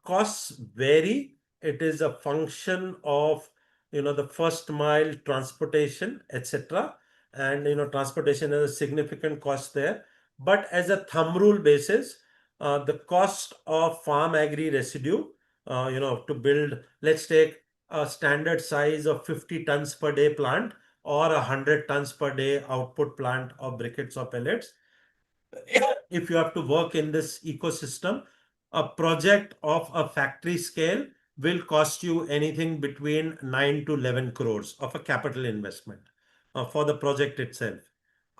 Costs vary. It is a function of the first mile transportation, etc. And transportation has a significant cost there. But as a thumb rule basis, the cost of farm agri residue, to build, let's take a standard size of 50 tons per day plant or 100 tons per day output plant of briquettes or pellets. If you have to work in this ecosystem, a project of a factory scale will cost you anything between 9 to 11 crores of a capital investment for the project itself.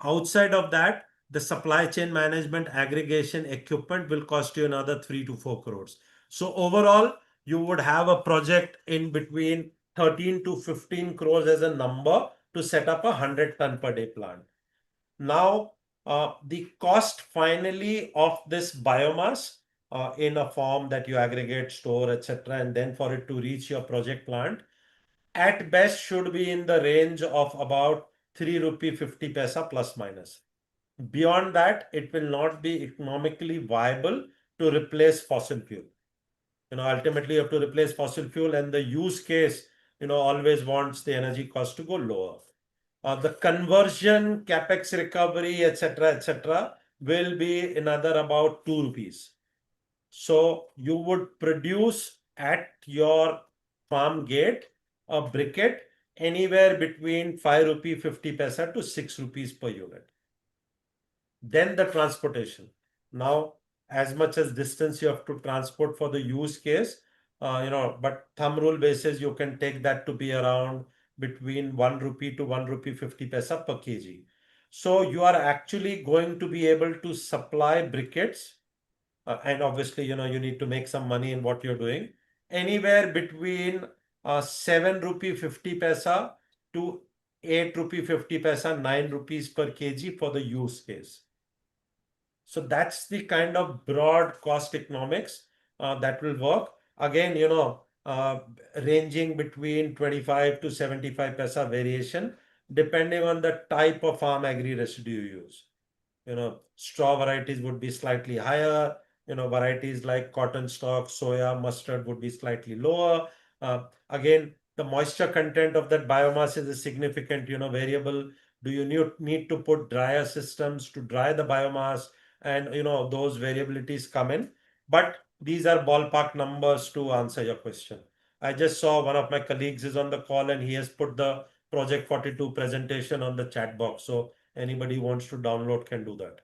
Outside of that, the supply chain management aggregation equipment will cost you another 3 to 4 crores. So overall, you would have a project in between 13 to 15 crores as a number to set up a 100-ton per day plant. Now, the cost finally of this biomass in a form that you aggregate, store, etc., and then for it to reach your project plant, at best should be in the range of about 3 rupee 50 paisa plus minus. Beyond that, it will not be economically viable to replace fossil fuel. Ultimately you have to replace fossil fuel, and the use case, always wants the energy cost to go lower. The conversion, capex recovery, etc., will be another about 2 rupees. So you would produce at your farm gate a briquette anywhere between 5 rupee 50 paisa to 6 rupees per unit. Then the transportation. Now, as much as distance you have to transport for the use case, but thumb rule basis, you can take that to be around between 1 rupee to 1 rupee 50 paisa per kg. So you are actually going to be able to supply briquettes, and obviously, you need to make some money in what you're doing, anywhere between 7 rupee 50 paisa to 8 rupee 50 paisa, 9 rupees per kg for the use case. So that's the kind of broad cost economics that will work. Again, ranging between 25 to 75 paisa variation, depending on the type of farm agri residue you use. Straw varieties would be slightly higher. Varieties like cotton stalk, soya, mustard would be slightly lower. Again, the moisture content of that biomass is a significant, variable. Do you need to put dryer systems to dry the biomass? And, those variabilities come in. But these are ballpark numbers to answer your question. I just saw one of my colleagues is on the call, and he has put the Project 42 presentation on the chat box. So anybody who wants to download can do that.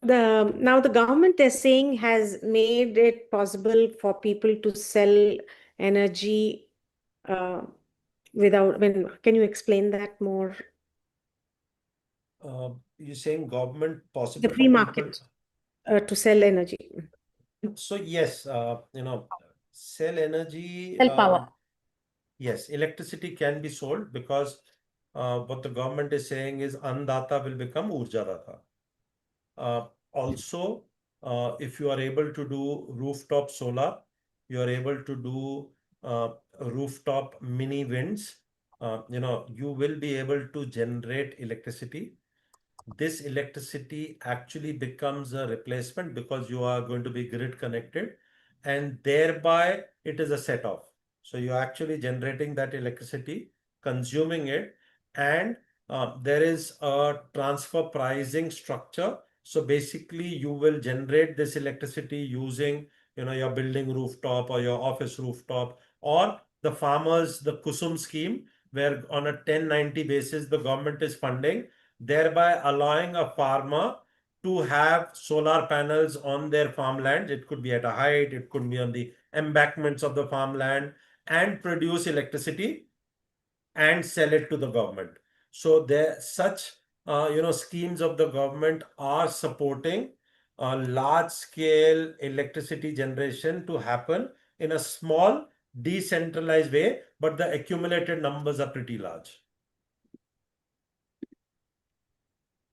Now the government, they're saying, has made it possible for people to sell energy without. Can you explain that more? You're saying government possible The for free people market to sell energy. So yes, sell energy. Sell power. Yes, electricity can be sold, because what the government is saying is Annadata will become Urja Data. Also, if you are able to do rooftop solar, you are able to do rooftop mini winds, you will be able to generate electricity. This electricity actually becomes a replacement, because you are going to be grid connected, and thereby it is a set off. So you're actually generating that electricity, consuming it, and there is a transfer pricing structure. So basically you will generate this electricity using your building rooftop or your office rooftop, or the farmers, the Kusum scheme, where on a 1090 basis the government is funding, thereby allowing a farmer to have solar panels on their farmland. It could be at a height, it could be on the embankments of the farmland, and produce electricity and sell it to the government. So there such schemes of the government are supporting large scale electricity generation to happen in a small decentralized way, but the accumulated numbers are pretty large.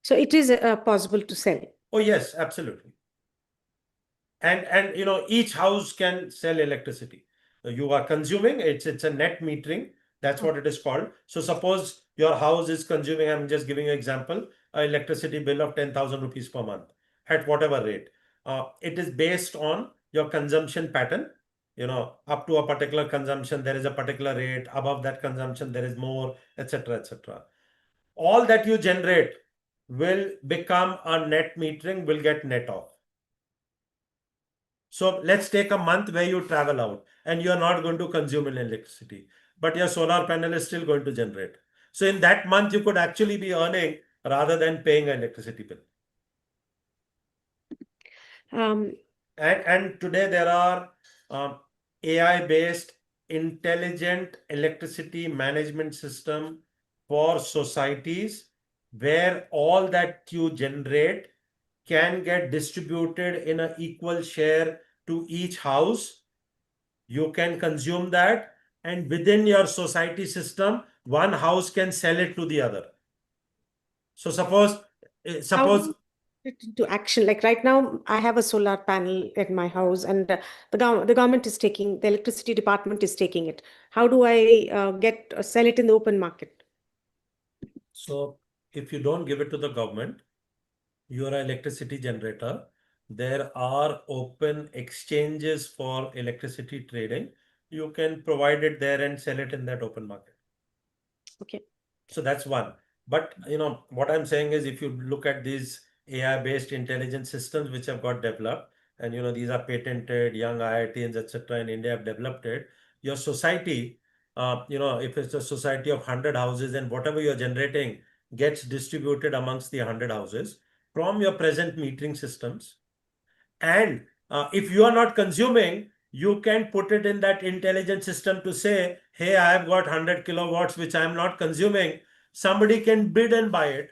So it is possible to sell. Oh yes, absolutely. And each house can sell electricity. You are consuming, it's a net metering. That's what it is called. So suppose your house is consuming, I'm just giving you an example, an electricity bill of 10,000 rupees per month at whatever rate. It is based on your consumption pattern. Up to a particular consumption, there is a particular rate. Above that consumption, there is more, etc., etc. All that you generate will become a net metering, will get net off. So let's take a month where you travel out and you're not going to consume electricity, but your solar panel is still going to generate. So in that month, you could actually be earning rather than paying an electricity bill. And today there are AI-based intelligent electricity management system for societies, where all that you generate can get distributed in an equal share to each house. You can consume that, and within your society system, one house can sell it to the other. So suppose into action, like right now I have a solar panel at my house, and the government is taking, the electricity department is taking it. How do I sell it in the open market? So if you don't give it to the government, you are an electricity generator. There are open exchanges for electricity trading. You can provide it there and sell it in that open market. Okay. So that's one. But what I'm saying is, if you look at these AI-based intelligence systems which have got developed, and these are patented, young IITs, etc. in India have developed it. Your society, if it's a society of 100 houses, and whatever you're generating gets distributed amongst the 100 houses from your present metering systems. And if you are not consuming, you can put it in that intelligent system to say, hey, I have got 100 kilowatts which I am not consuming. Somebody can bid and buy it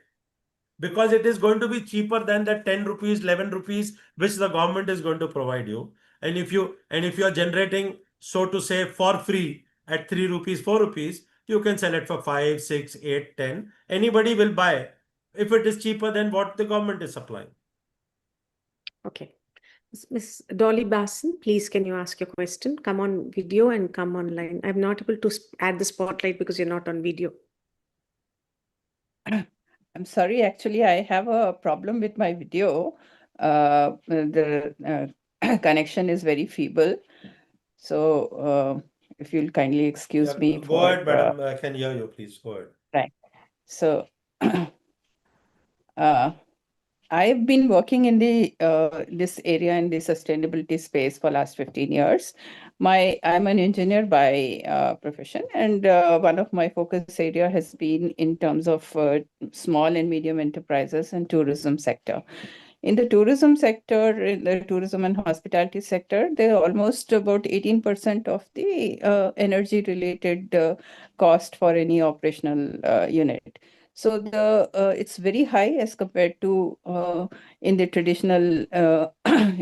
because it is going to be cheaper than that 10 rupees, 11 rupees which the government is going to provide you. And if you are generating, so to say, for free at 3 rupees, 4 rupees, you can sell it for 5, 6, 8, 10. Anybody will buy if it is cheaper than what the government is supplying. Okay. Miss Dolly Basson, please can you ask your question? Come on video and come online. I'm not able to add the spotlight because you're not on video. I'm sorry, actually, I have a problem with my video. The connection is very feeble. So if you'll kindly excuse me Go for... ahead, madam. I can hear you. Please go ahead. Right. So I've been working in the this area in the sustainability space for last 15 years. I'm an engineer by profession, and one of my focus area has been in terms of small and medium enterprises and tourism sector. In the tourism sector, in the tourism and hospitality sector, there are almost about 18% of the energy related cost for any operational unit. So it's very high as compared to in the traditional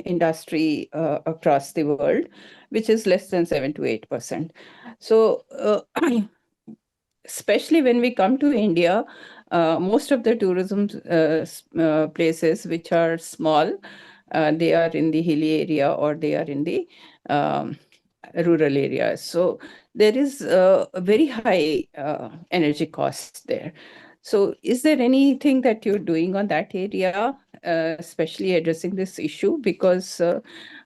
industry across the world, which is less than 7 to 8%. So especially when we come to India, most of the tourism places which are small, they are in the hilly area or they are in the rural areas. So there is a very high energy costs there. So is there anything that you're doing on that area, especially addressing this issue? Because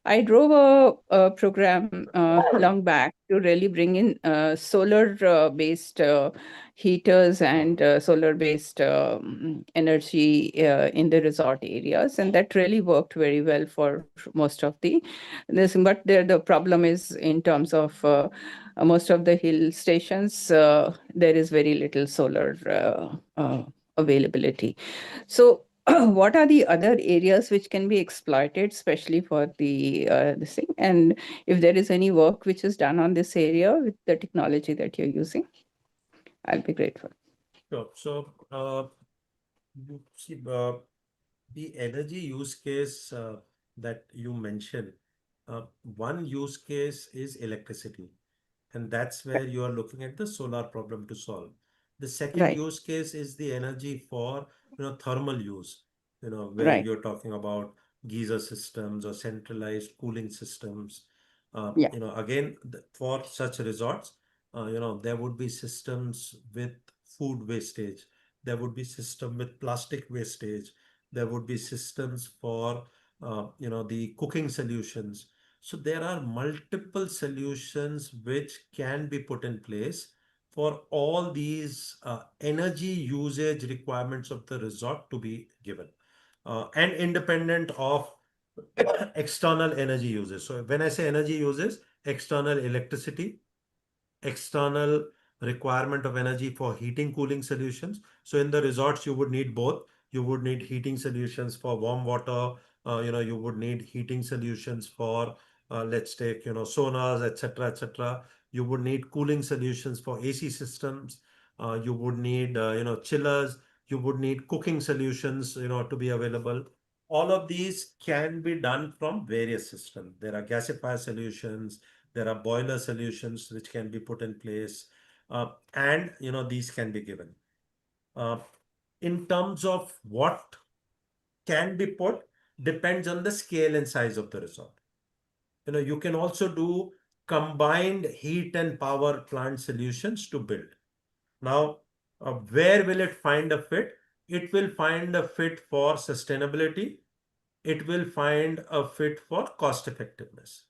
I drove a program long back to really bring in solar-based heaters and solar-based energy in the resort areas, and that really worked very well for most of this. But the problem is in terms of most of the hill stations, there is very little solar availability. So what are the other areas which can be exploited, especially for this thing? And if there is any work which is done on this area with the technology that you're using, I'll be grateful. Sure. So, you see, the energy use case that you mentioned, one use case is electricity, and that's where you are looking at the solar problem to solve. The second Right. use case is the energy for thermal use, where Right. you're talking about geyser systems or centralized cooling systems. Yeah. Again, for such resorts, there would be systems with food wastage. There would be system with plastic wastage. There would be systems for the cooking solutions. So there are multiple solutions which can be put in place for all these energy usage requirements of the resort to be given, and independent of external energy uses. So when I say energy uses, external electricity, external requirement of energy for heating, cooling solutions. So in the resorts, you would need both. You would need heating solutions for warm water. You would need heating solutions for, let's take, saunas, etc., etc. You would need cooling solutions for AC systems. You would need, chillers. You would need cooking solutions, to be available. All of these can be done from various systems. There are gasifier solutions. There are boiler solutions which can be put in place, and these can be given. In terms of what can be put, depends on the scale and size of the resort. You can also do combined heat and power plant solutions to build. Now, Where will it find a fit? It will find a fit for sustainability. It will find a fit for cost effectiveness.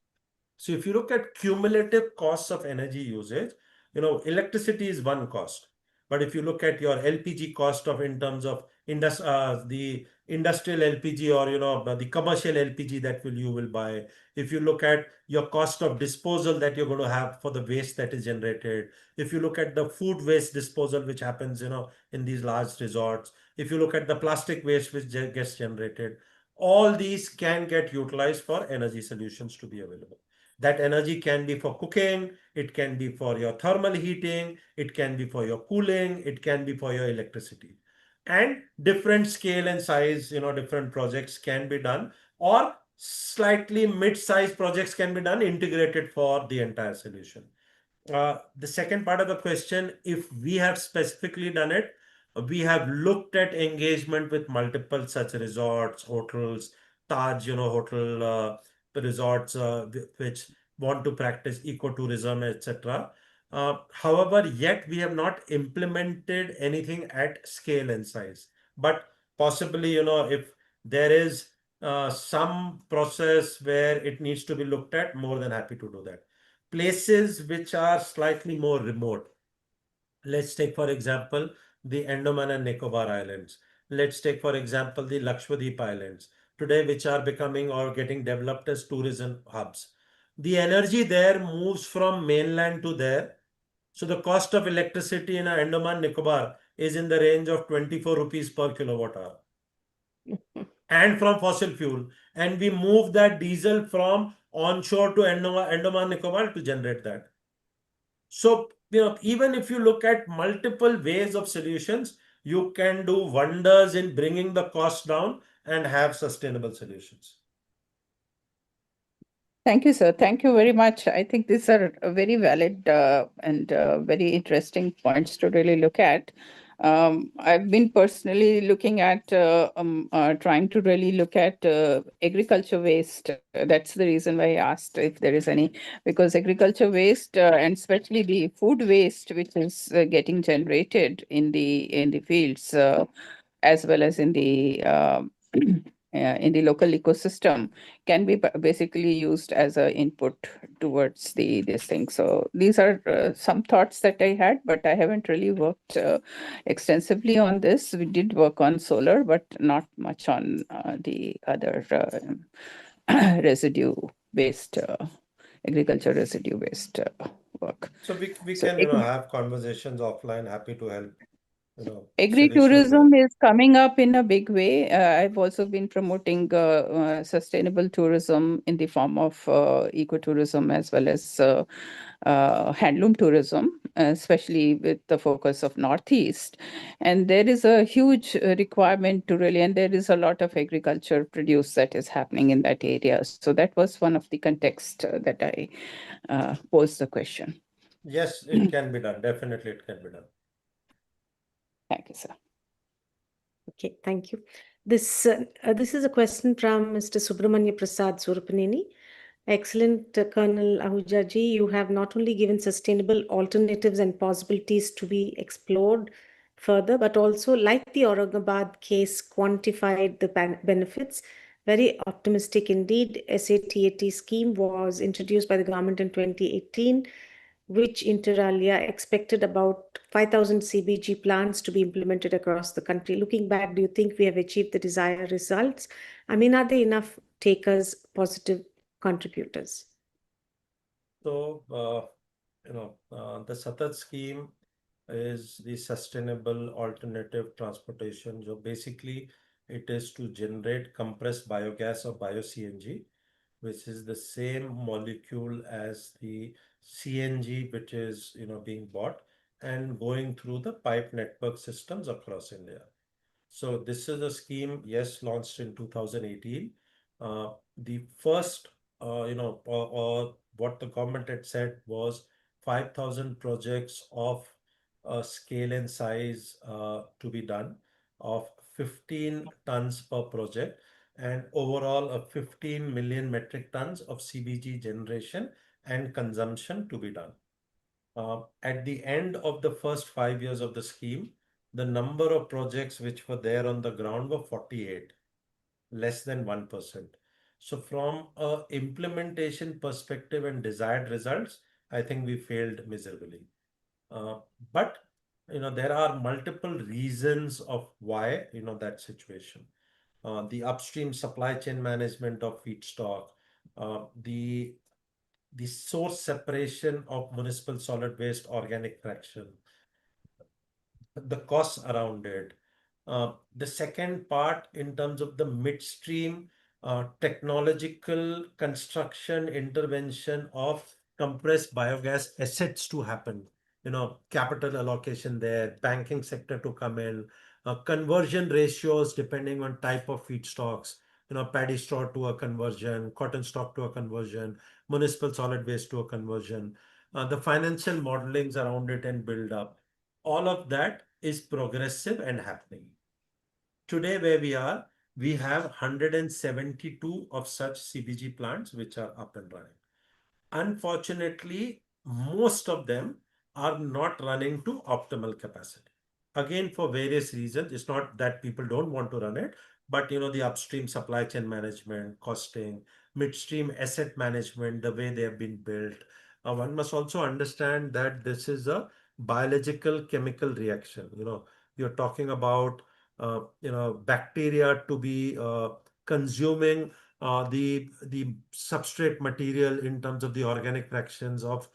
So if you look at cumulative costs of energy usage, electricity is one cost. But if you look at your LPG cost of in terms of the industrial LPG, or the commercial LPG that you will buy, if you look at your cost of disposal that you're going to have for the waste that is generated, if you look at the food waste disposal which happens in these large resorts, if you look at the plastic waste which gets generated, all these can get utilized for energy solutions to be available. That energy can be for cooking, it can be for your thermal heating, it can be for your cooling, it can be for your electricity. And different scale and size, different projects can be done, or slightly mid-sized projects can be done integrated for the entire solution. The second part of the question, if we have specifically done it, we have looked at engagement with multiple such resorts, hotels, Taj, hotel resorts which want to practice ecotourism, etc. However, yet we have not implemented anything at scale and size. But possibly, if there is some process where it needs to be looked at, more than happy to do that. Places which are slightly more remote. Let's take, for example, the Andaman and Nicobar Islands. Let's take, for example, the Lakshadweep Islands, today which are becoming or getting developed as tourism hubs. The energy there moves from mainland to there. So the cost of electricity in Andaman Nicobar is in the range of 24 rupees per kilowatt hour. And from fossil fuel. And we move that diesel from onshore to Andaman Nicobar to generate that. So, even if you look at multiple ways of solutions, you can do wonders in bringing the cost down and have sustainable solutions. Thank you, sir. Thank you very much. I think these are very valid and very interesting points to really look at. I've been personally looking at trying to really look at agriculture waste. That's the reason why I asked if there is any, because agriculture waste and especially the food waste, which is getting generated in the fields, as well as in the local ecosystem, can be basically used as an input towards this thing. So these are some thoughts that I had, but I haven't really worked extensively on this. We did work on solar, but not much on the other residue-based agriculture residue-based work. So we So can have conversations offline. Happy to help. Solutions there. agri-tourism is coming up in a big way. I've also been promoting sustainable tourism in the form of ecotourism as well as handloom tourism, especially with the focus of Northeast. And there is a huge requirement to really, and there is a lot of agriculture produce that is happening in that area. So that was one of the context that I posed the question. Yes, it can be done. Definitely, it can be done. Thank you, sir. Okay, thank you. This is a question from Mr. Subramanya Prasad Surupaneni. Excellent, Colonel Ahuja ji. You have not only given sustainable alternatives and possibilities to be explored further, but also, like the Aurangabad case, quantified the benefits. Very optimistic indeed. SATAT scheme was introduced by the government in 2018, which inter alia expected about 5,000 CBG plants to be implemented across the country. Looking back, do you think we have achieved the desired results? I mean, are they enough takers, positive contributors? So, the SATAT scheme is the sustainable alternative transportation. So basically, it is to generate compressed biogas or bio-CNG, which is the same molecule as the CNG, which is being bought and going through the pipe network systems across India. So this is a scheme, yes, launched in 2018. The first, or what the government had said was 5,000 projects of scale and size to be done, of 15 tons per project, and overall of 15 million metric tons of CBG generation and consumption to be done. At the end of the first 5 years of the scheme, the number of projects which were there on the ground were 48, less than 1%. So from a implementation perspective and desired results, I think we failed miserably. Uh, but there are multiple reasons of why that situation. The upstream supply chain management of feedstock, the source separation of municipal solid waste organic fraction, the costs around it. The second part, in terms of the midstream technological construction intervention of compressed biogas assets to happen, capital allocation there, banking sector to come in, conversion ratios depending on type of feedstocks, paddy straw to a conversion, cotton stock to a conversion, municipal solid waste to a conversion, the financial modelings around it and build up. All of that is progressive and happening. Today, where we have 172 of such CBG plants which are up and running. Unfortunately, most of them are not running to optimal capacity. Again, for various reasons. It's not that people don't want to run it, but the upstream supply chain management, costing, midstream asset management, the way they have been built. One must also understand that this is a biological chemical reaction. You're talking about bacteria to be consuming the substrate material in terms of the organic fractions of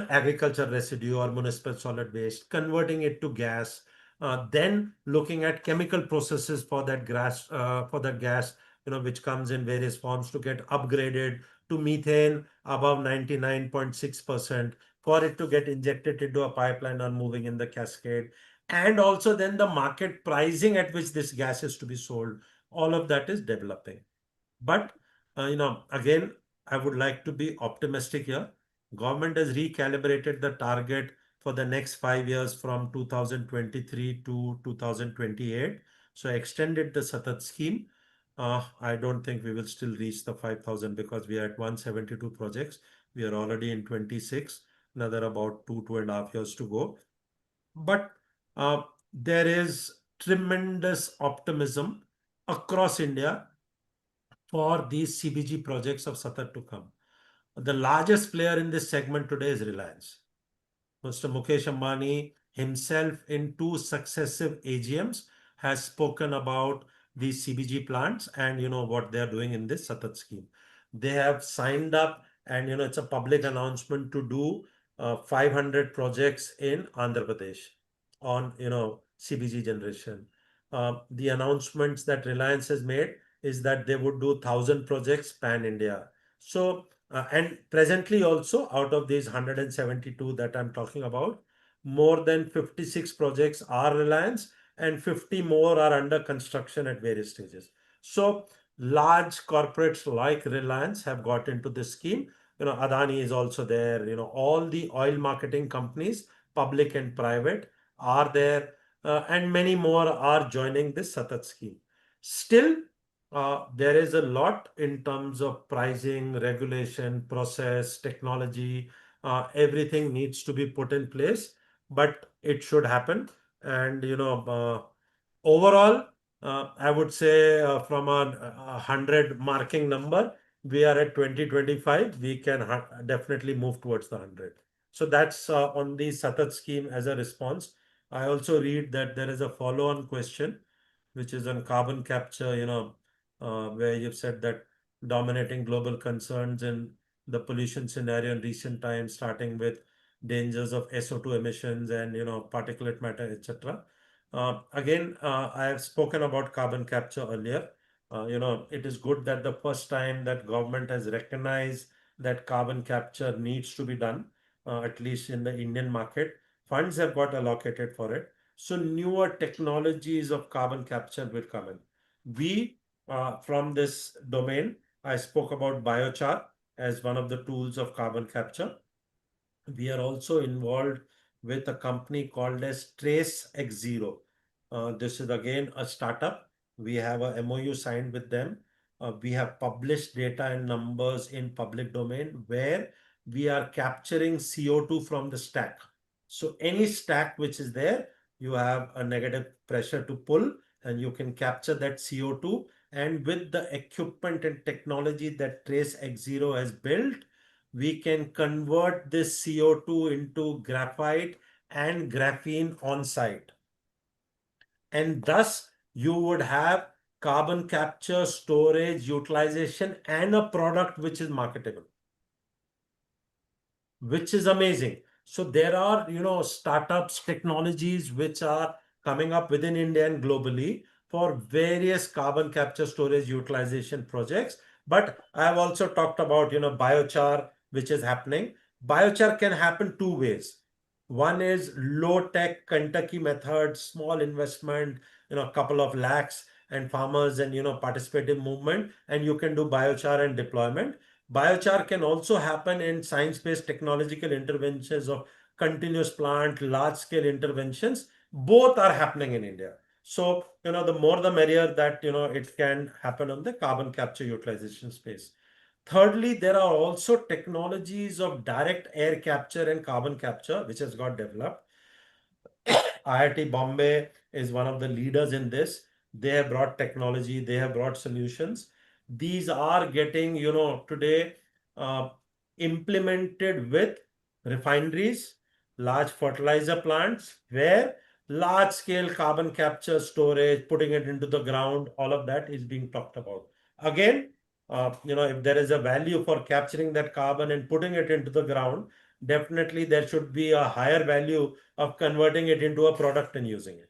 agriculture residue or municipal solid waste, converting it to gas, then looking at chemical processes for that gas, which comes in various forms to get upgraded to methane above 99.6% for it to get injected into a pipeline or moving in the cascade. And also then the market pricing at which this gas is to be sold. All of that is developing. But, again, I would like to be optimistic here. Government has recalibrated the target for the next 5 years from 2023 to 2028. So extended the Satat scheme. I don't think we will still reach the 5,000 because we are at 172 projects. We are already in 26, another about 2.5 years to go. But there is tremendous optimism across India for these CBG projects of Satar to come. The largest player in this segment today is Reliance. Mr. Mukesh Ambani himself in 2 successive AGMs has spoken about these CBG plants and what they are doing in this Satat scheme. They have signed up and it's a public announcement to do 500 projects in Andhra Pradesh on CBG generation. The announcements that Reliance has made is that they would do 1,000 projects pan India. So and presently also out of these 172 that I'm talking about, more than 56 projects are Reliance and 50 more are under construction at various stages. So large corporates like Reliance have got into this scheme. Adani is also there. All the oil marketing companies, public and private, are there, and many more are joining this Satat scheme. Still, there is a lot in terms of pricing, regulation, process, technology. Everything needs to be put in place, but it should happen. And overall, I would say from a 100 marking number, we are at 2025. We can definitely move towards the 100. So that's on the Satat scheme as a response. I also read that there is a follow-on question, which is on carbon capture, where you've said that dominating global concerns in the pollution scenario in recent times, starting with dangers of SO2 emissions and particulate matter, etc. Again, I have spoken about carbon capture earlier. It is good that the first time that government has recognized that carbon capture needs to be done, at least in the Indian market. Funds have got allocated for it. So newer technologies of carbon capture will come in. We, from this domain, I spoke about biochar as one of the tools of carbon capture. We are also involved with a company called as Trace X Zero. This is again a startup. We have a MOU signed with them. We have published data and numbers in public domain where we are capturing CO2 from the stack. So any stack which is there, you have a negative pressure to pull, and you can capture that CO2. And with the equipment and technology that Trace X0 has built, we can convert this CO2 into graphite and graphene on site. And thus, you would have carbon capture, storage, utilization, and a product which is marketable, which is amazing. So there are, startups, technologies which are coming up within India and globally for various carbon capture, storage, utilization projects. But I have also talked about, biochar, which is happening. Biochar can happen two ways. One is low tech Kentucky method, small investment, a couple of lakhs, and farmers and, participative movement, and you can do biochar and deployment. Biochar can also happen in science-based technological interventions of continuous plant, large-scale interventions. Both are happening in India. So, the more the merrier that, it can happen on the carbon capture utilization space. Thirdly, there are also technologies of direct air capture and carbon capture, which has got developed. IIT Bombay is one of the leaders in this. They have brought technology, they have brought solutions. These are getting, today uh, implemented with refineries, large fertilizer plants, where large scale carbon capture, storage, putting it into the ground, all of that is being talked about. Again, if there is a value for capturing that carbon and putting it into the ground, definitely there should be a higher value of converting it into a product and using it.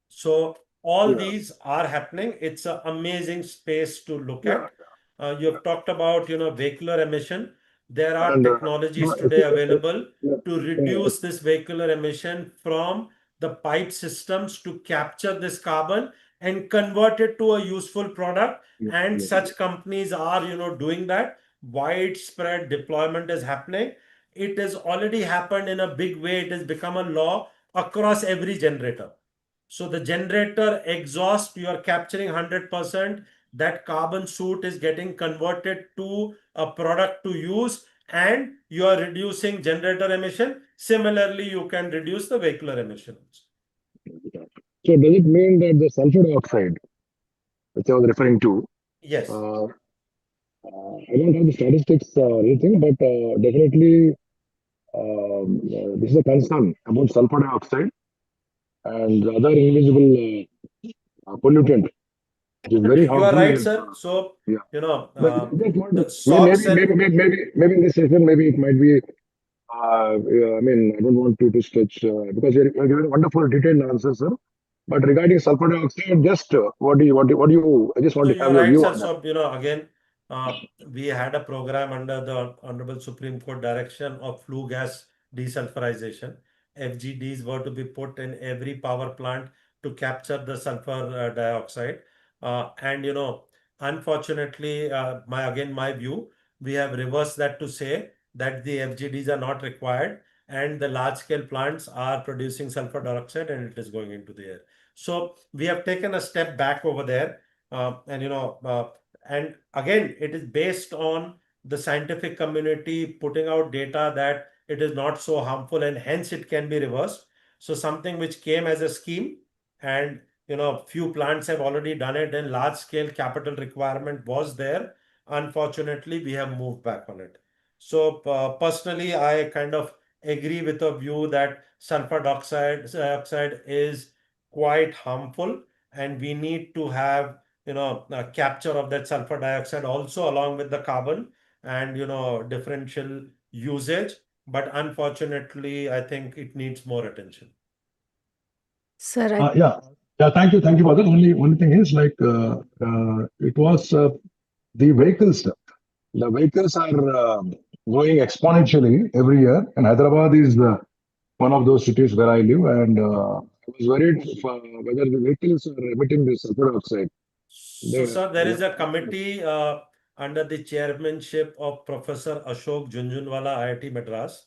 So all these are happening. It's an amazing space to look at. You have talked about, vehicular emission. There are technologies today available to reduce this vehicular emission from the pipe systems to capture this carbon and convert it to a useful product. And such companies are, doing that. Widespread deployment is happening. It has already happened in a big way. It has become a law across every generator. So the generator exhaust, you are capturing 100%. That carbon soot is getting converted to a product to use, and you are reducing generator emission. Similarly, you can reduce the vehicular emissions. So does it mean that the sulfur dioxide, which I was referring to, Yes. I don't have the statistics or anything, but definitely this is a concern about sulfur dioxide and the other invisible pollutant, which is very You are harmful. right, sir. So, Yeah. the SOx and Maybe in this session, maybe it might be. I mean, I don't want to stretch because you're giving wonderful detailed answers, sir. But regarding sulfur dioxide, just what do you? I just want No, to have you're your right, view sir. on that. So, again, we had a program under the Honorable Supreme Court direction of flue gas desulfurization. FGDs were to be put in every power plant to capture the sulfur dioxide. And, unfortunately, my view, we have reversed that to say that the FGDs are not required and the large scale plants are producing sulfur dioxide and it is going into the air. So we have taken a step back over there. And again, it is based on the scientific community putting out data that it is not so harmful and hence it can be reversed. So something which came as a scheme, and few plants have already done it, and large scale capital requirement was there. Unfortunately, we have moved back on it. So personally, I kind of agree with the view that sulfur dioxide is quite harmful, and we need to have capture of that sulfur dioxide also along with the carbon, and differential usage. But unfortunately, I think it needs more attention. Sir, Yeah, thank you for that. Only thing is like it was the vehicles. The vehicles are growing exponentially every year, and Hyderabad is one of those cities where I live, and I was worried whether the vehicles are emitting this sulfur dioxide. So, sir, there is a committee under the chairmanship of Professor Ashok Junjunwala, IIT Madras,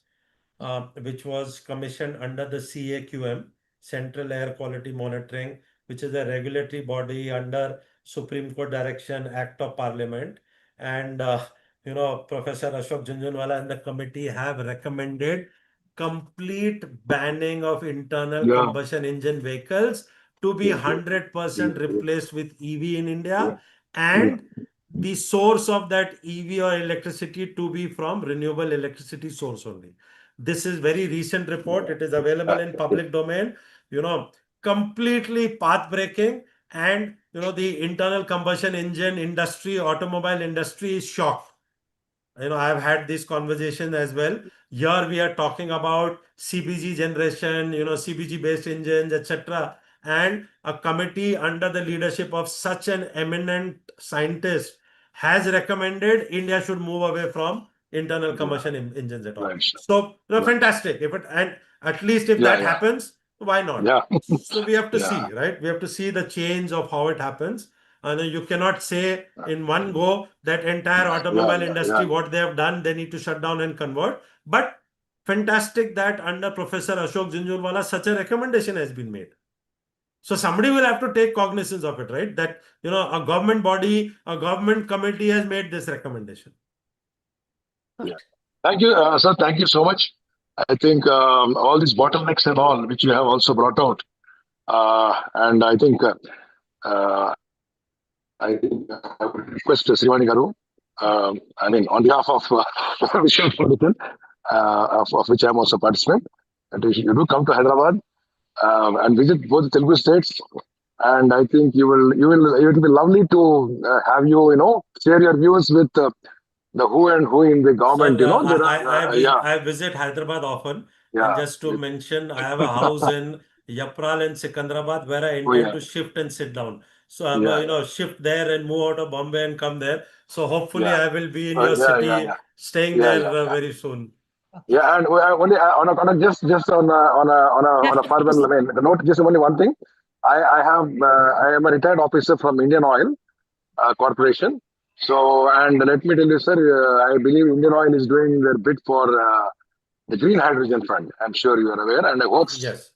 which was commissioned under the CAQM, Central Air Quality Monitoring, which is a regulatory body under Supreme Court direction, Act of Parliament. And, Professor Ashok Junjunwala and the committee have recommended complete banning of internal Yeah. combustion engine vehicles to be 100% replaced with EV in India, and the source of that EV or electricity to be from renewable electricity source only. This is very recent report. It is available in public domain. Completely path breaking, and the internal combustion engine industry, automobile industry is shocked. I've had this conversation as well. Here we are talking about CBG generation, CBG based engines, etc. And a committee under the leadership of such an eminent scientist has recommended India should move away from internal combustion engines at all. So, fantastic. And at least if that happens, why not? Yeah. So we have to see, right? We have to see the change of how it happens. And you cannot say in one go that entire automobile industry, what they have done, they need to shut down and convert. But fantastic that under Professor Ashok Jhunjhunwala, such a recommendation has been made. So somebody will have to take cognizance of it, right? That, a government body, a government committee has made this recommendation. Yeah. Thank you, sir. Thank you so much. I think all these bottlenecks and all, which you have also brought out, and I think I would request Srivani Garu, on behalf of Vishal Foundation, of which I am also a participant, that you do come to Hyderabad and visit both the Telugu states. And I think it will be lovely to have you, share your views with the who and who in the government. Sir, I visit Hyderabad often. And just to mention, I have a house in Yapral and Sikandrabad where I intend to shift and sit down. So I'm shift there and move out of Bombay and come there. So hopefully I will be in your city, staying there very soon. Yeah, and only just on a further note, just only one thing. I am a retired officer from Indian Oil Corporation. So, and let me tell you, sir, I believe Indian Oil is doing their bid for the Green Hydrogen Fund. I'm sure you are aware, and I hope yes,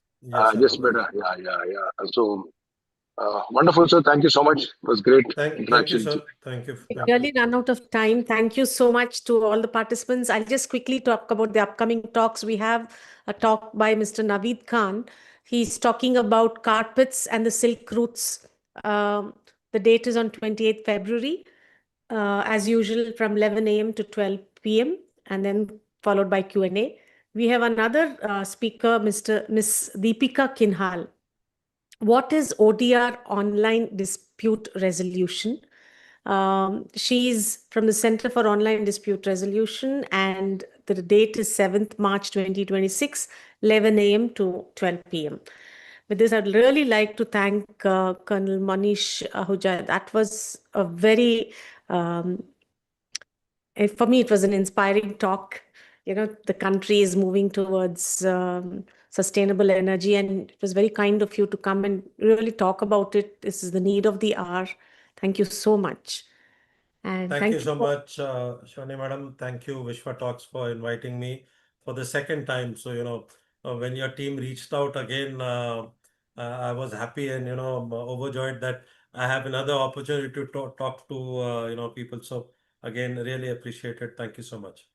just better. Yeah. So, wonderful, sir. Thank you so much. It was great. Thank you, sir. Thank you. We really run out of time. Thank you so much to all the participants. I'll just quickly talk about the upcoming talks. We have a talk by Mr. Naveed Khan. He's talking about carpets and the silk routes. The date is on 28th February, as usual, from 11 a.m. to 12 p.m. and then followed by Q&A. We have another speaker, Miss Deepika Kinhal. What is ODR, online dispute resolution? She's from the Center for Online Dispute Resolution, and the date is 7th March 2026, 11 a.m. to 12 p.m. With this, I'd really like to thank Colonel Monish Ahuja. That was a very, for me, it was an inspiring talk. The country is moving towards sustainable energy, and it was very kind of you to come and really talk about it. This is the need of the hour. Thank you so much. And thank you so much, Shani Madam. Thank you, Vishwa Talks, for inviting me for the second time. So, when your team reached out again, I was happy and, overjoyed that I have another opportunity to talk to, people. So, again, really appreciate it. Thank you so much.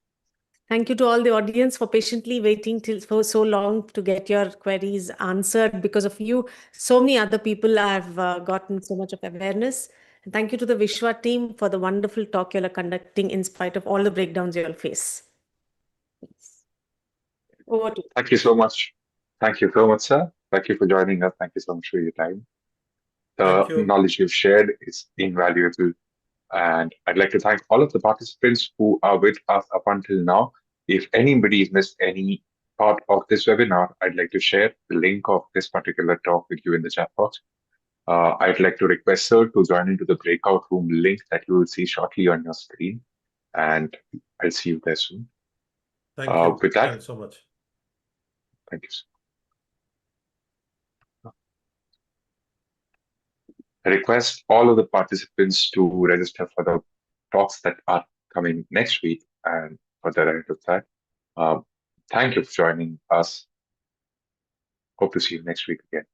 Thank you to all the audience for patiently waiting for so long to get your queries answered. Because of you, so many other people have gotten so much of awareness. And thank you to the Vishwa team for the wonderful talk you're conducting in spite of all the breakdowns you'll face. Over to you. Thank you so much. Thank you so much, sir. Thank you for joining us. Thank you so much for your time. The knowledge you've shared is invaluable. And I'd like to thank all of the participants who are with us up until now. If anybody's missed any part of this webinar, I'd like to share the link of this particular talk with you in the chat box. I'd like to request sir to join into the breakout room link that you will see shortly on your screen. And I'll see you there soon. Thank you. With that, thanks so much. Thank you. I request all of the participants to register for the talks that are coming next week and for the rest of that. Thank you for joining us. Hope to see you next week again.